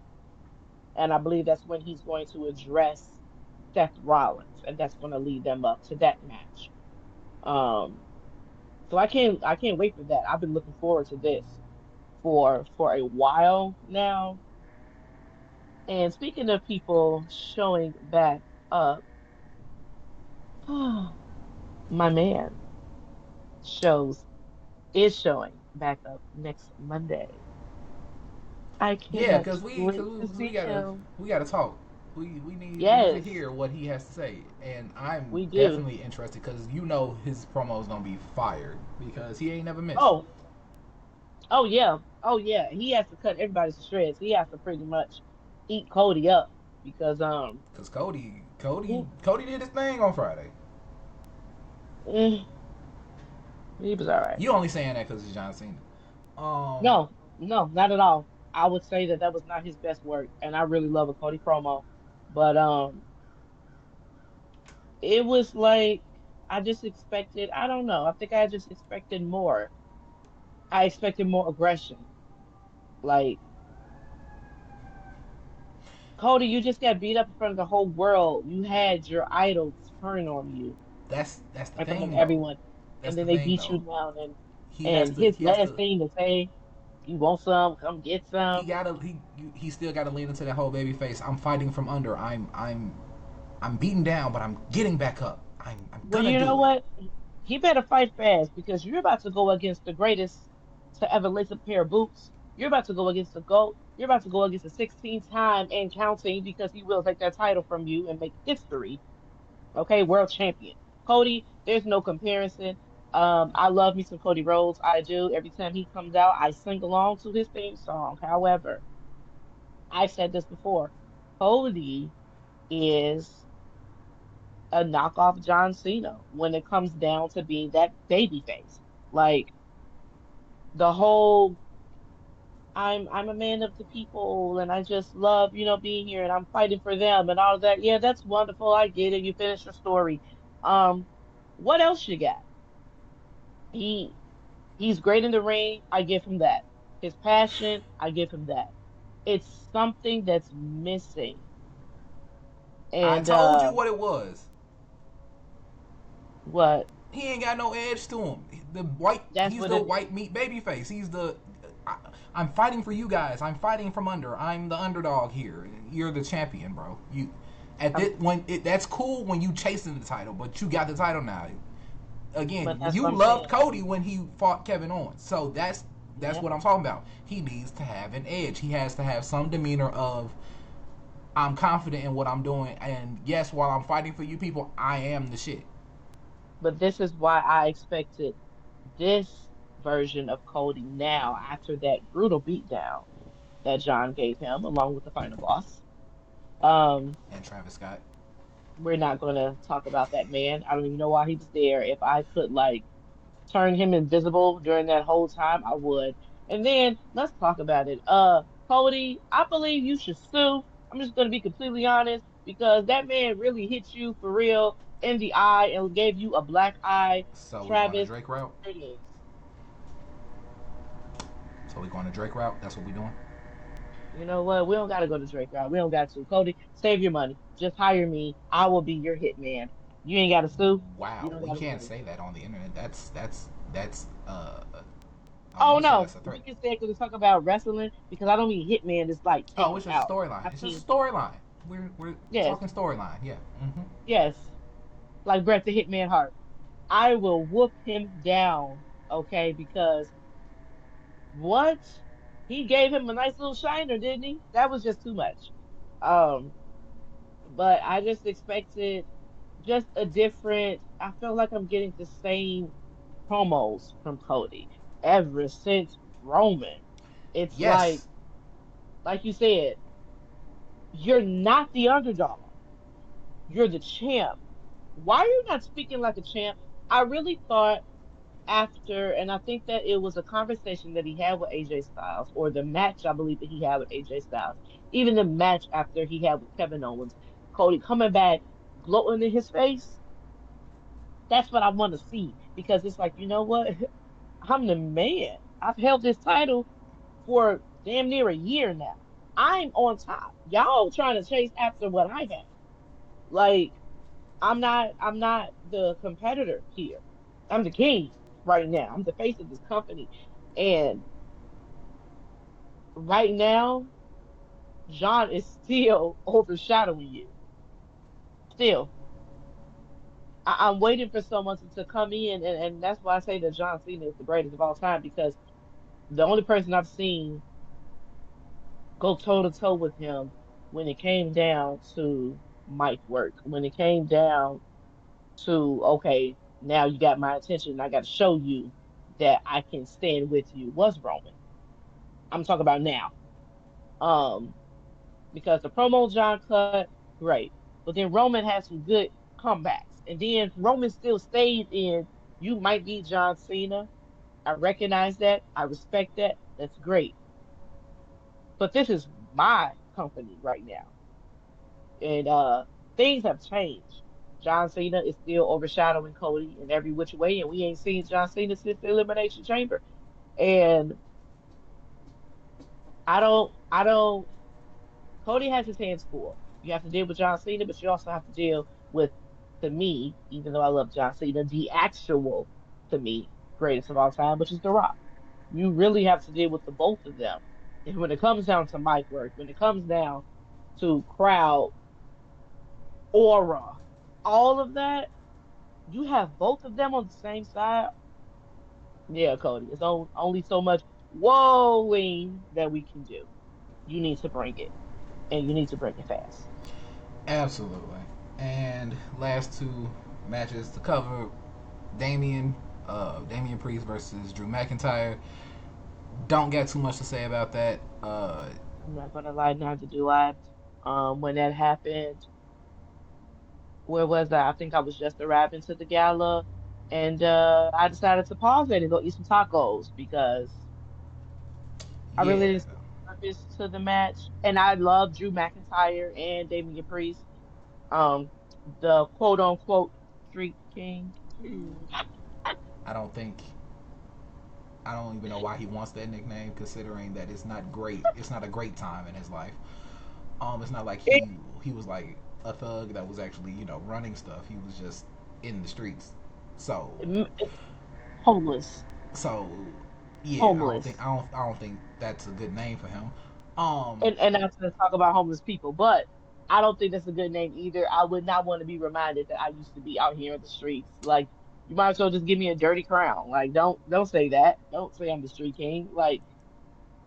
And I believe that's when he's going to address Seth Rollins, and that's going to lead them up to that match. Um, so I can't wait for that. I've been looking forward to this for a while now. And speaking of people showing back up, my man shows is showing back up next Monday. I Yeah, cannot because we, wait cause we, to 'cause we see gotta him. we gotta talk. We need to Yes, hear what he has to say, and I'm we do. definitely interested because you know his promo is gonna be fired because he ain't never missed. Oh, oh yeah, oh yeah. He has to cut everybody to shreds. He has to pretty much eat Cody up because Because Cody, he, Cody did his thing on Friday. eh, he was all right. You only saying that because it's John Cena. Um, No, no, not at all. I would say that that was not his best work, and I really love a Cody promo, but it was like I just expected. I don't know. I think I just expected more. I expected more aggression. Like Cody, you just got beat up in front of the whole world. You had your idol turn on you that's the in front of thing though. everyone, That's and the then they thing beat you though. down. He has And to. his He has last to. thing to say, "You want some? Come get He some." gotta. He still gotta lean into that whole baby face. I'm fighting from under. I'm beaten down, but I'm getting back up. I'm Well, gonna you know do it. what? He better fight fast because you're about to go against the greatest to ever lace a pair of boots. You're about to go against the GOAT. You're about to go against the 16th time and counting because he will take that title from you and make history. Okay, world champion. Cody, there's no comparison. I love me some Cody Rhodes. I do. Every time he comes out, I sing along to his theme song. However, I've said this before. Cody is a knockoff John Cena when it comes down to being that baby face. Like the whole I'm a man of the people and I just love, being here and I'm fighting for them and all of that. Yeah, that's wonderful. I get it. You finished your story. Um, what else you got? He he's great in the ring. I give him that. His passion, I give him that. It's something that's missing. I And told you what it was. what He ain't got no edge to him. The white. that's He's what the it white meat baby face. He's the. I, I'm fighting for you guys. I'm fighting from under. I'm the underdog here. You're the champion, bro. You at um, this when it, that's cool when you chasing the title, but you got the title now. but Again, that's you what I'm loved saying. Cody when he fought Kevin Owens, so that's Yeah. what I'm talking about. He needs to have an edge. He has to have some demeanor of I'm confident in what I'm doing, and yes, while I'm fighting for you people, I am the shit. But this is why I expected this version of Cody now after that brutal beatdown that John gave him along with the final boss. Um, And Travis Scott. we're not gonna talk about that man. I don't even know why he was there. If I could like turn him invisible during that whole time, I would. And then let's talk about it. Cody, I believe you should sue. I'm just gonna be completely honest because that man really hit you for real in the eye and gave you a black eye. So we going to Travis, Drake route. there it is. So we going to Drake route. That's what we doing. You know what? We don't gotta go to Drake route. We don't got to. Cody, save your money. Just hire me. I will be your hitman. You ain't gotta sue. You Wow, don't we gotta can't sue. say that on the internet. That's I don't Oh want to say no, that's a threat. we can say it because we talk about wrestling because I don't mean hitman is like Oh, take you it's just a out. I storyline. It's just mean, a storyline. We're yes, talking storyline. Yeah. yes, like Bret the Hitman Hart. I will whoop him down, okay? Because what? He gave him a nice little shiner, didn't he? That was just too much. Um, but I just expected just a different. I feel like I'm getting the same promos from Cody ever since Roman. It's Yes. like you said, you're not the underdog. You're the champ. Why are you not speaking like a champ? I really thought. after, and I think that it was a conversation that he had with AJ Styles, or the match I believe that he had with AJ Styles, even the match after he had with Kevin Owens, Cody coming back, gloating in his face. That's what I want to see because it's like, you know what? I'm the man. I've held this title for damn near a year now. I'm on top. Y'all trying to chase after what I have. Like, I'm not the competitor here. I'm the king right now. I'm the face of this company. And right now, John is still overshadowing you. Still. I'm waiting for someone to come in, and that's why I say that John Cena is the greatest of all time because the only person I've seen go toe to toe with him when it came down to mic work, when it came down to, okay, now you got my attention, I got to show you that I can stand with you, was Roman. I'm talking about now. Um, because the promo John cut, great. But then Roman had some good comebacks. And then Roman still stayed in, you might be John Cena. I recognize that. I respect that. That's great. But this is my company right now. And things have changed. John Cena is still overshadowing Cody in every which way, and we ain't seen John Cena since the Elimination Chamber. And I don't. Cody has his hands full. You have to deal with John Cena, but you also have to deal with, to me, even though I love John Cena, the actual, to me, greatest of all time, which is The Rock. You really have to deal with the both of them. And when it comes down to mic work, when it comes down to crowd aura, all of that, you have both of them on the same side. Yeah, Cody, it's only so much whoaing that we can do. You need to bring it, and you need to bring it fast. Absolutely. And last two matches to cover: Damian, Damian Priest versus Drew McIntyre. Don't get too much to say about that. I'm not gonna lie, neither do I. When that happened, where was I? I think I was just arriving to the gala, and I decided to pause it and go eat some tacos because I really Yeah, didn't see the purpose to the match. And I love Drew McIntyre and Damian Priest, um, the quote unquote Street King. I don't think I don't even know why he wants that nickname, considering that it's not great. It's not a great time in his life. It's not like he was like a thug that was actually running stuff. He was just in the streets. So Homeless, so yeah, homeless. I don't think that's a good name for him. Um, And not to talk about homeless people, but I don't think that's a good name either. I would not want to be reminded that I used to be out here in the streets. Like, you might as well just give me a dirty crown. Like, don't say that. Don't say I'm the street king. Like,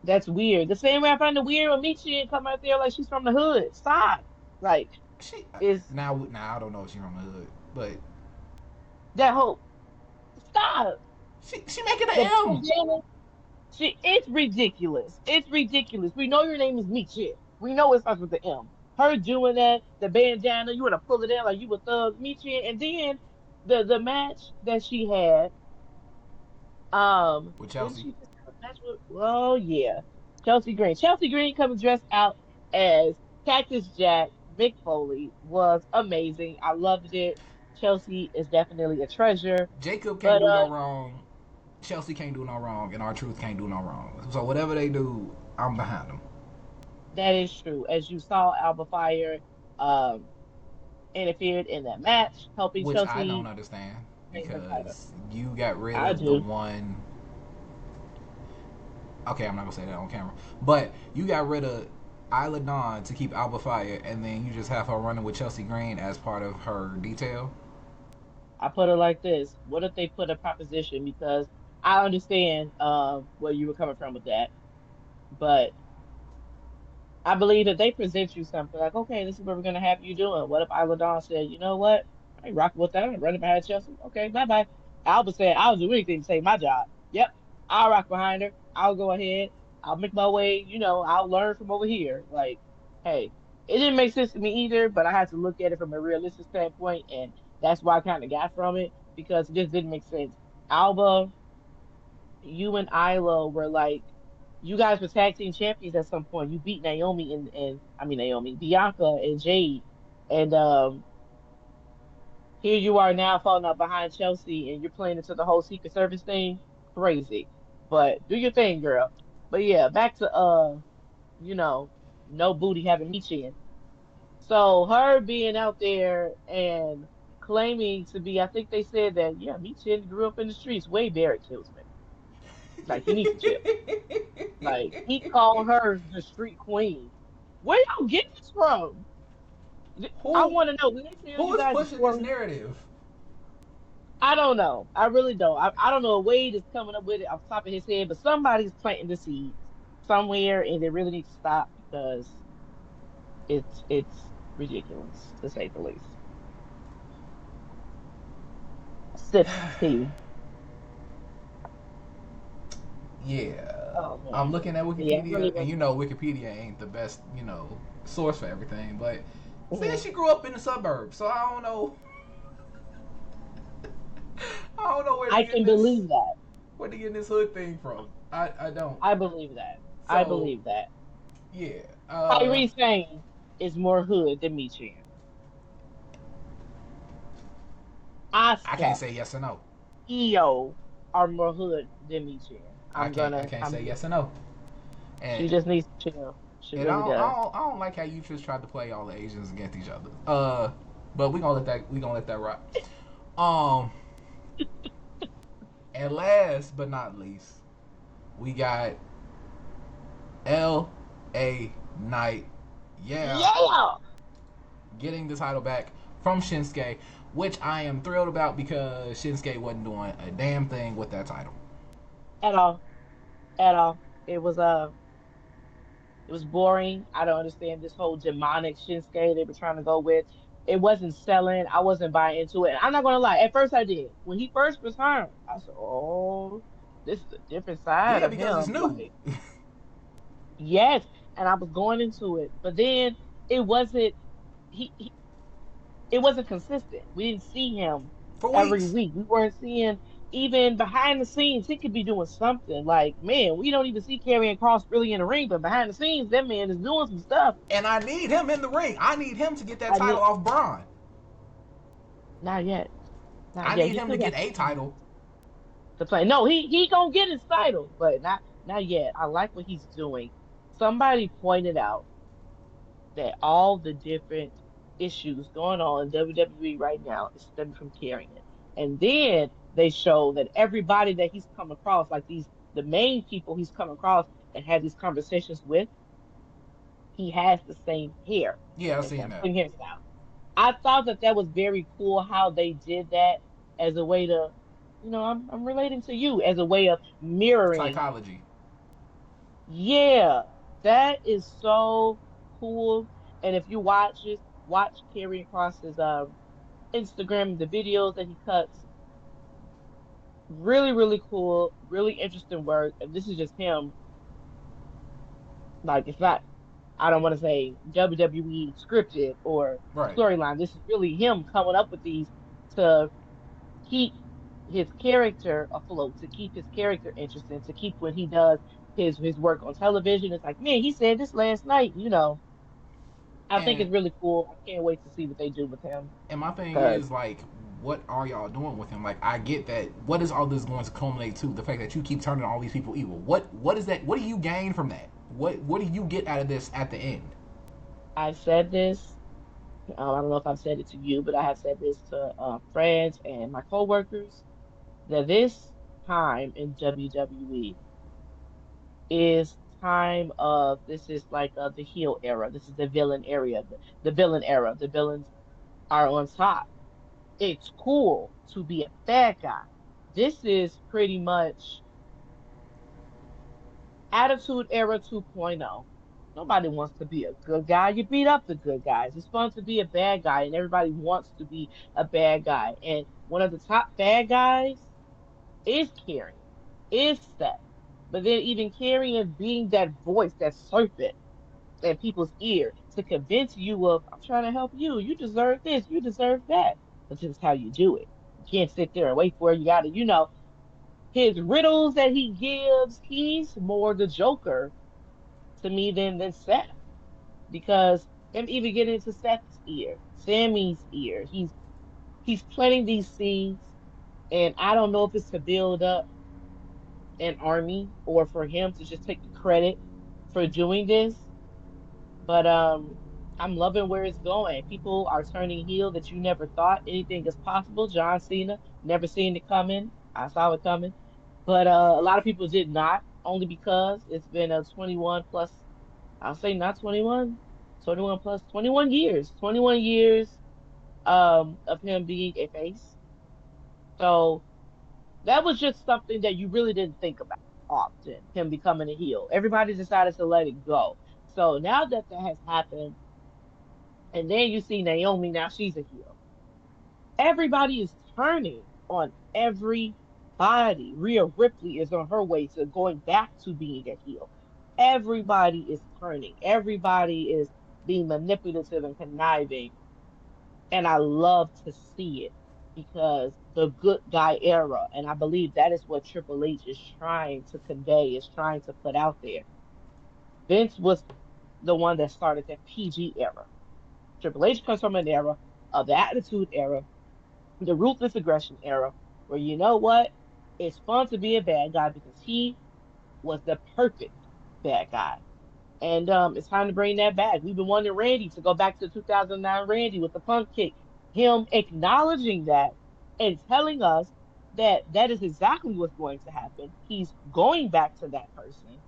that's weird. The same way I find it weird when Michi and come out there like she's from the hood. Stop. Like, she is now I don't know if she's from the hood, but that whole stop. she making an The M. bandana. It's ridiculous. It's ridiculous. We know your name is Michi. We know it starts with the M. Her doing that, the bandana, you wanna pull it in like you a thug, Michi, and then the match that she had, With didn't Chelsea. she just have a match with, oh yeah, Chelsea Green. Chelsea Green coming dressed out as Cactus Jack. Mick Foley was amazing. I loved it. Chelsea is definitely a treasure. Jacob can't But do no wrong. Chelsea can't do no wrong, and our truth can't do no wrong. So whatever they do, I'm behind them. that is true. As you saw, Alba Fire um interfered in that match, helping Which I don't Chelsea understand retain her title. because you got rid I of the do. one. Okay, I'm not gonna say that on camera, but you got rid of Isla Dawn to keep Alba Fire, and then you just have her running with Chelsea Green as part of her detail. I put it like this. What if they put a proposition? Because I understand where you were coming from with that, but I believe that they present you something like, okay, this is what we're gonna have you doing. What if Isla Dawn said, you know what? I ain't rocking with that. I'm running behind Chelsea. Okay, bye bye. Alba said, I'll do anything to save my job. Yep, I'll rock behind her. I'll go ahead. I'll make my way. I'll learn from over here. Like, hey, it didn't make sense to me either, but I had to look at it from a realistic standpoint, and that's why I kind of got from it because it just didn't make sense. Alba, you and Isla were like, you guys were tag team champions at some point. You beat Naomi and I mean Naomi, Bianca and Jade, and here you are now falling out behind Chelsea, and you're playing into the whole Secret Service thing. Crazy, but do your thing, girl. But yeah, back to you know, no booty having me chin. So her being out there and claiming to be, I think they said that, yeah, Meechin grew up in the streets. Way Barrett kills me. Like he needs to chill. Like he called her the street queen. Where y'all get this from? I who want to know. Did they tell who you is guys the pushing this story? narrative? I don't know. I really don't. I don't know. Wade is coming up with it off the top of his head, but somebody's planting the seeds somewhere, and they really need to stop because it's ridiculous to say the least. Sip tea. Yeah, Oh I'm man. looking at Yeah, I really Wikipedia, and want you to know Wikipedia ain't the best, source for everything. But know. says she grew up in the suburbs, so I don't know. I don't know I can believe that. where to get this hood thing from. I don't. I believe that. I So believe that. yeah, Kyrie Sane is more hood than me, Chan. I can't Asuka, say yes or no. Io are more hood than me, Chan. I can't say I'm yes or no. she And just needs to chill. She and really does. I don't like how you just tried to play all the Asians against each other. But we gonna let that rock. Um, and last but not least, we got L.A. Knight. Yeah, Yeah. getting the title back from Shinsuke, which I am thrilled about because Shinsuke wasn't doing a damn thing with that title. At all. At all. It was it was boring. I don't understand this whole demonic Shinsuke they were trying to go with. It wasn't selling. I wasn't buying into it. And I'm not gonna lie. At first I did. When he first returned, I said, "Oh, this is a different side Yeah, of because it's him." new. Like, yes. And I was going into it, but then it wasn't. He it wasn't consistent. We didn't see him For every weeks. week. We weren't seeing even behind the scenes. He could be doing something. Like, man, we don't even see Karrion Cross really in the ring, but behind the scenes, that man is doing some stuff. And I need him in the ring. I need him to get that I title need off Braun. not yet, not I yet. need He him still to got get some a time title. to play. No, he gonna get his title, but not yet. I like what he's doing. Somebody pointed out that all the different issues going on in WWE right now is stemming from Carrion. And then they show that everybody that he's come across, like the main people he's come across and had these conversations with, he has the same hair Yeah, I've as seen them, that. same hairstyle. I thought that that was very cool how they did that as a way to, I'm relating to you as a way of mirroring. Psychology. Yeah, that is so cool. And if you watch Karrion Cross's Instagram, the videos that he cuts, really, really cool, really interesting work. And this is just him. Like it's not, I don't want to say WWE scripted or Right. storyline. This is really him coming up with these to keep his character afloat, to keep his character interesting, to keep when he does his work on television. It's like, man, he said this last night. I think And it's really cool. I can't wait to see what they do with him. and my thing Cause is like, what are y'all doing with him? Like, I get that. What is all this going to culminate to? The fact that you keep turning all these people evil. What is that? What do you gain from that? What do you get out of this at the end? I've said this. I don't know if I've said it to you, but I have said this to friends and my coworkers that this time in WWE is time of this is like the heel era. This is the villain area, the villain era. The villains are on top. It's cool to be a bad guy. This is pretty much Attitude Era 2.0. Nobody wants to be a good guy. You beat up the good guys. It's fun to be a bad guy, and everybody wants to be a bad guy. And one of the top bad guys is Carrion, is Seth. But then even Carrion being that voice, that serpent in people's ear to convince you of, I'm trying to help you. You deserve this. You deserve that. But this is how you do it. You can't sit there and wait for it. You got to. his riddles that he gives, he's more the Joker to me than Seth. Because him even getting into Seth's ear, Sammy's ear, he's planting these seeds, and I don't know if it's to build up an army or for him to just take the credit for doing this. But I'm loving where it's going. People are turning heel that you never thought anything is possible. John Cena, never seen it coming. I saw it coming. But a lot of people did not, only because it's been a 21 plus, I'll say not 21, 21 plus 21 years. 21 years of him being a face. So that was just something that you really didn't think about often, him becoming a heel. Everybody decided to let it go. So now that that has happened, and then you see Naomi, now she's a heel. Everybody is turning on everybody. Rhea Ripley is on her way to going back to being a heel. Everybody is turning. Everybody is being manipulative and conniving. And I love to see it because the good guy era, and I believe that is what Triple H is trying to convey, is trying to put out there. Vince was the one that started that PG era. Triple H comes from an era of the Attitude Era, the Ruthless Aggression Era, where you know what? It's fun to be a bad guy because he was the perfect bad guy. And it's time to bring that back. We've been wanting Randy to go back to 2009 Randy with the punk kick. Him acknowledging that and telling us that that is exactly what's going to happen. He's going back to that person.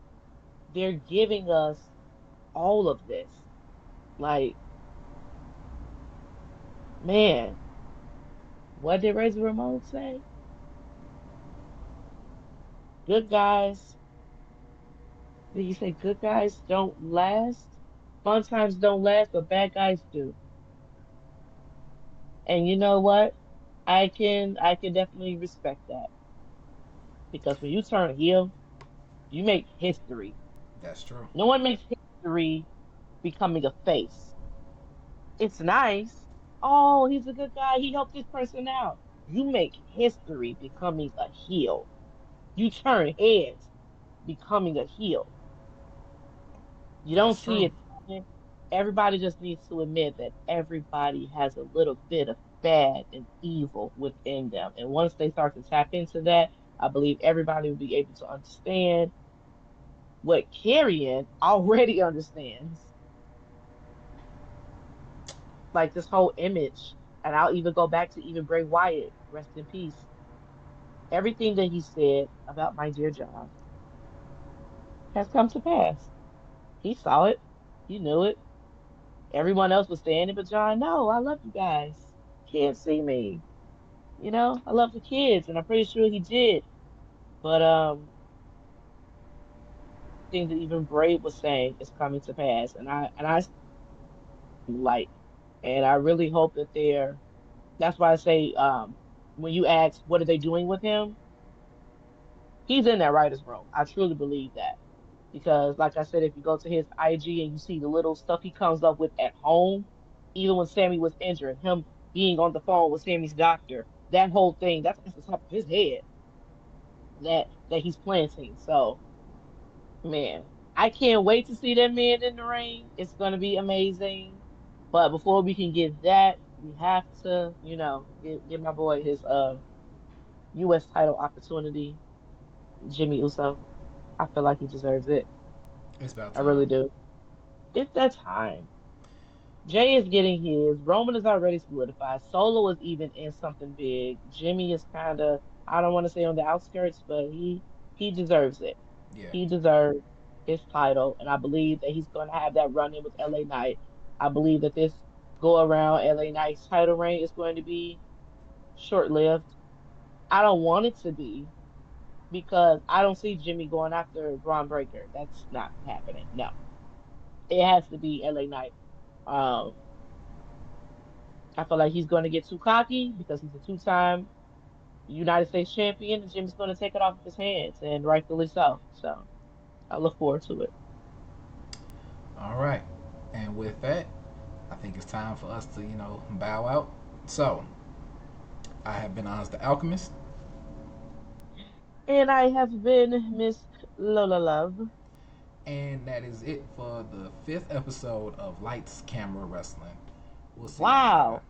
They're giving us all of this. Like, man, what did Razor Ramon say? Good guys. Did he say good guys don't last? Fun times don't last, but bad guys do. And you know what? I can definitely respect that because when you turn heel, you make history. That's true. No one makes history becoming a face. It's nice. Oh, he's a good guy. He helped this person out. You make history becoming a heel. You turn heads becoming a heel. You don't That's see true. it coming. Everybody just needs to admit that everybody has a little bit of bad and evil within them. And once they start to tap into that, I believe everybody will be able to understand what Carrion already understands. Like this whole image. And I'll even go back to even Bray Wyatt, rest in peace. Everything that he said about my dear John has come to pass. He saw it. He knew it. Everyone else was saying it, but John, no, I love you guys. Can't see me. I love the kids, and I'm pretty sure he did. But things that even Brave was saying is coming to pass, and I like, and I really hope that they're. That's why I say, when you ask what are they doing with him, he's in that writer's room. I truly believe that because, like I said, if you go to his IG and you see the little stuff he comes up with at home, even when Sammy was injured, him being on the phone with Sammy's doctor, that whole thing, that's the top of his head that he's planting. So, man, I can't wait to see that man in the ring. It's gonna be amazing. But before we can get that, we have to, give my boy his US title opportunity, Jimmy Uso. I feel like he deserves it. It's about I really time. do. It's that time. Jay is getting his. Roman is already solidified. Solo is even in something big. Jimmy is kind of, I don't want to say on the outskirts, but he deserves it. Yeah. He deserves his title, and I believe that he's going to have that run in with LA Knight. I believe that this go around LA Knight's title reign is going to be short lived. I don't want it to be because I don't see Jimmy going after Braun Breaker. That's not happening. No, it has to be LA Knight. Um, I feel like he's going to get too cocky because he's a two-time United States champion, and Jimmy's going to take it off of his hands, and rightfully so. So I look forward to it. All right. And with that, I think it's time for us to, bow out. So, I have been Oz the Alchemist. And I have been Miss Lola Love. And that is it for the fifth episode of Lights Camera Wrestling. We'll see y'all later. Wow.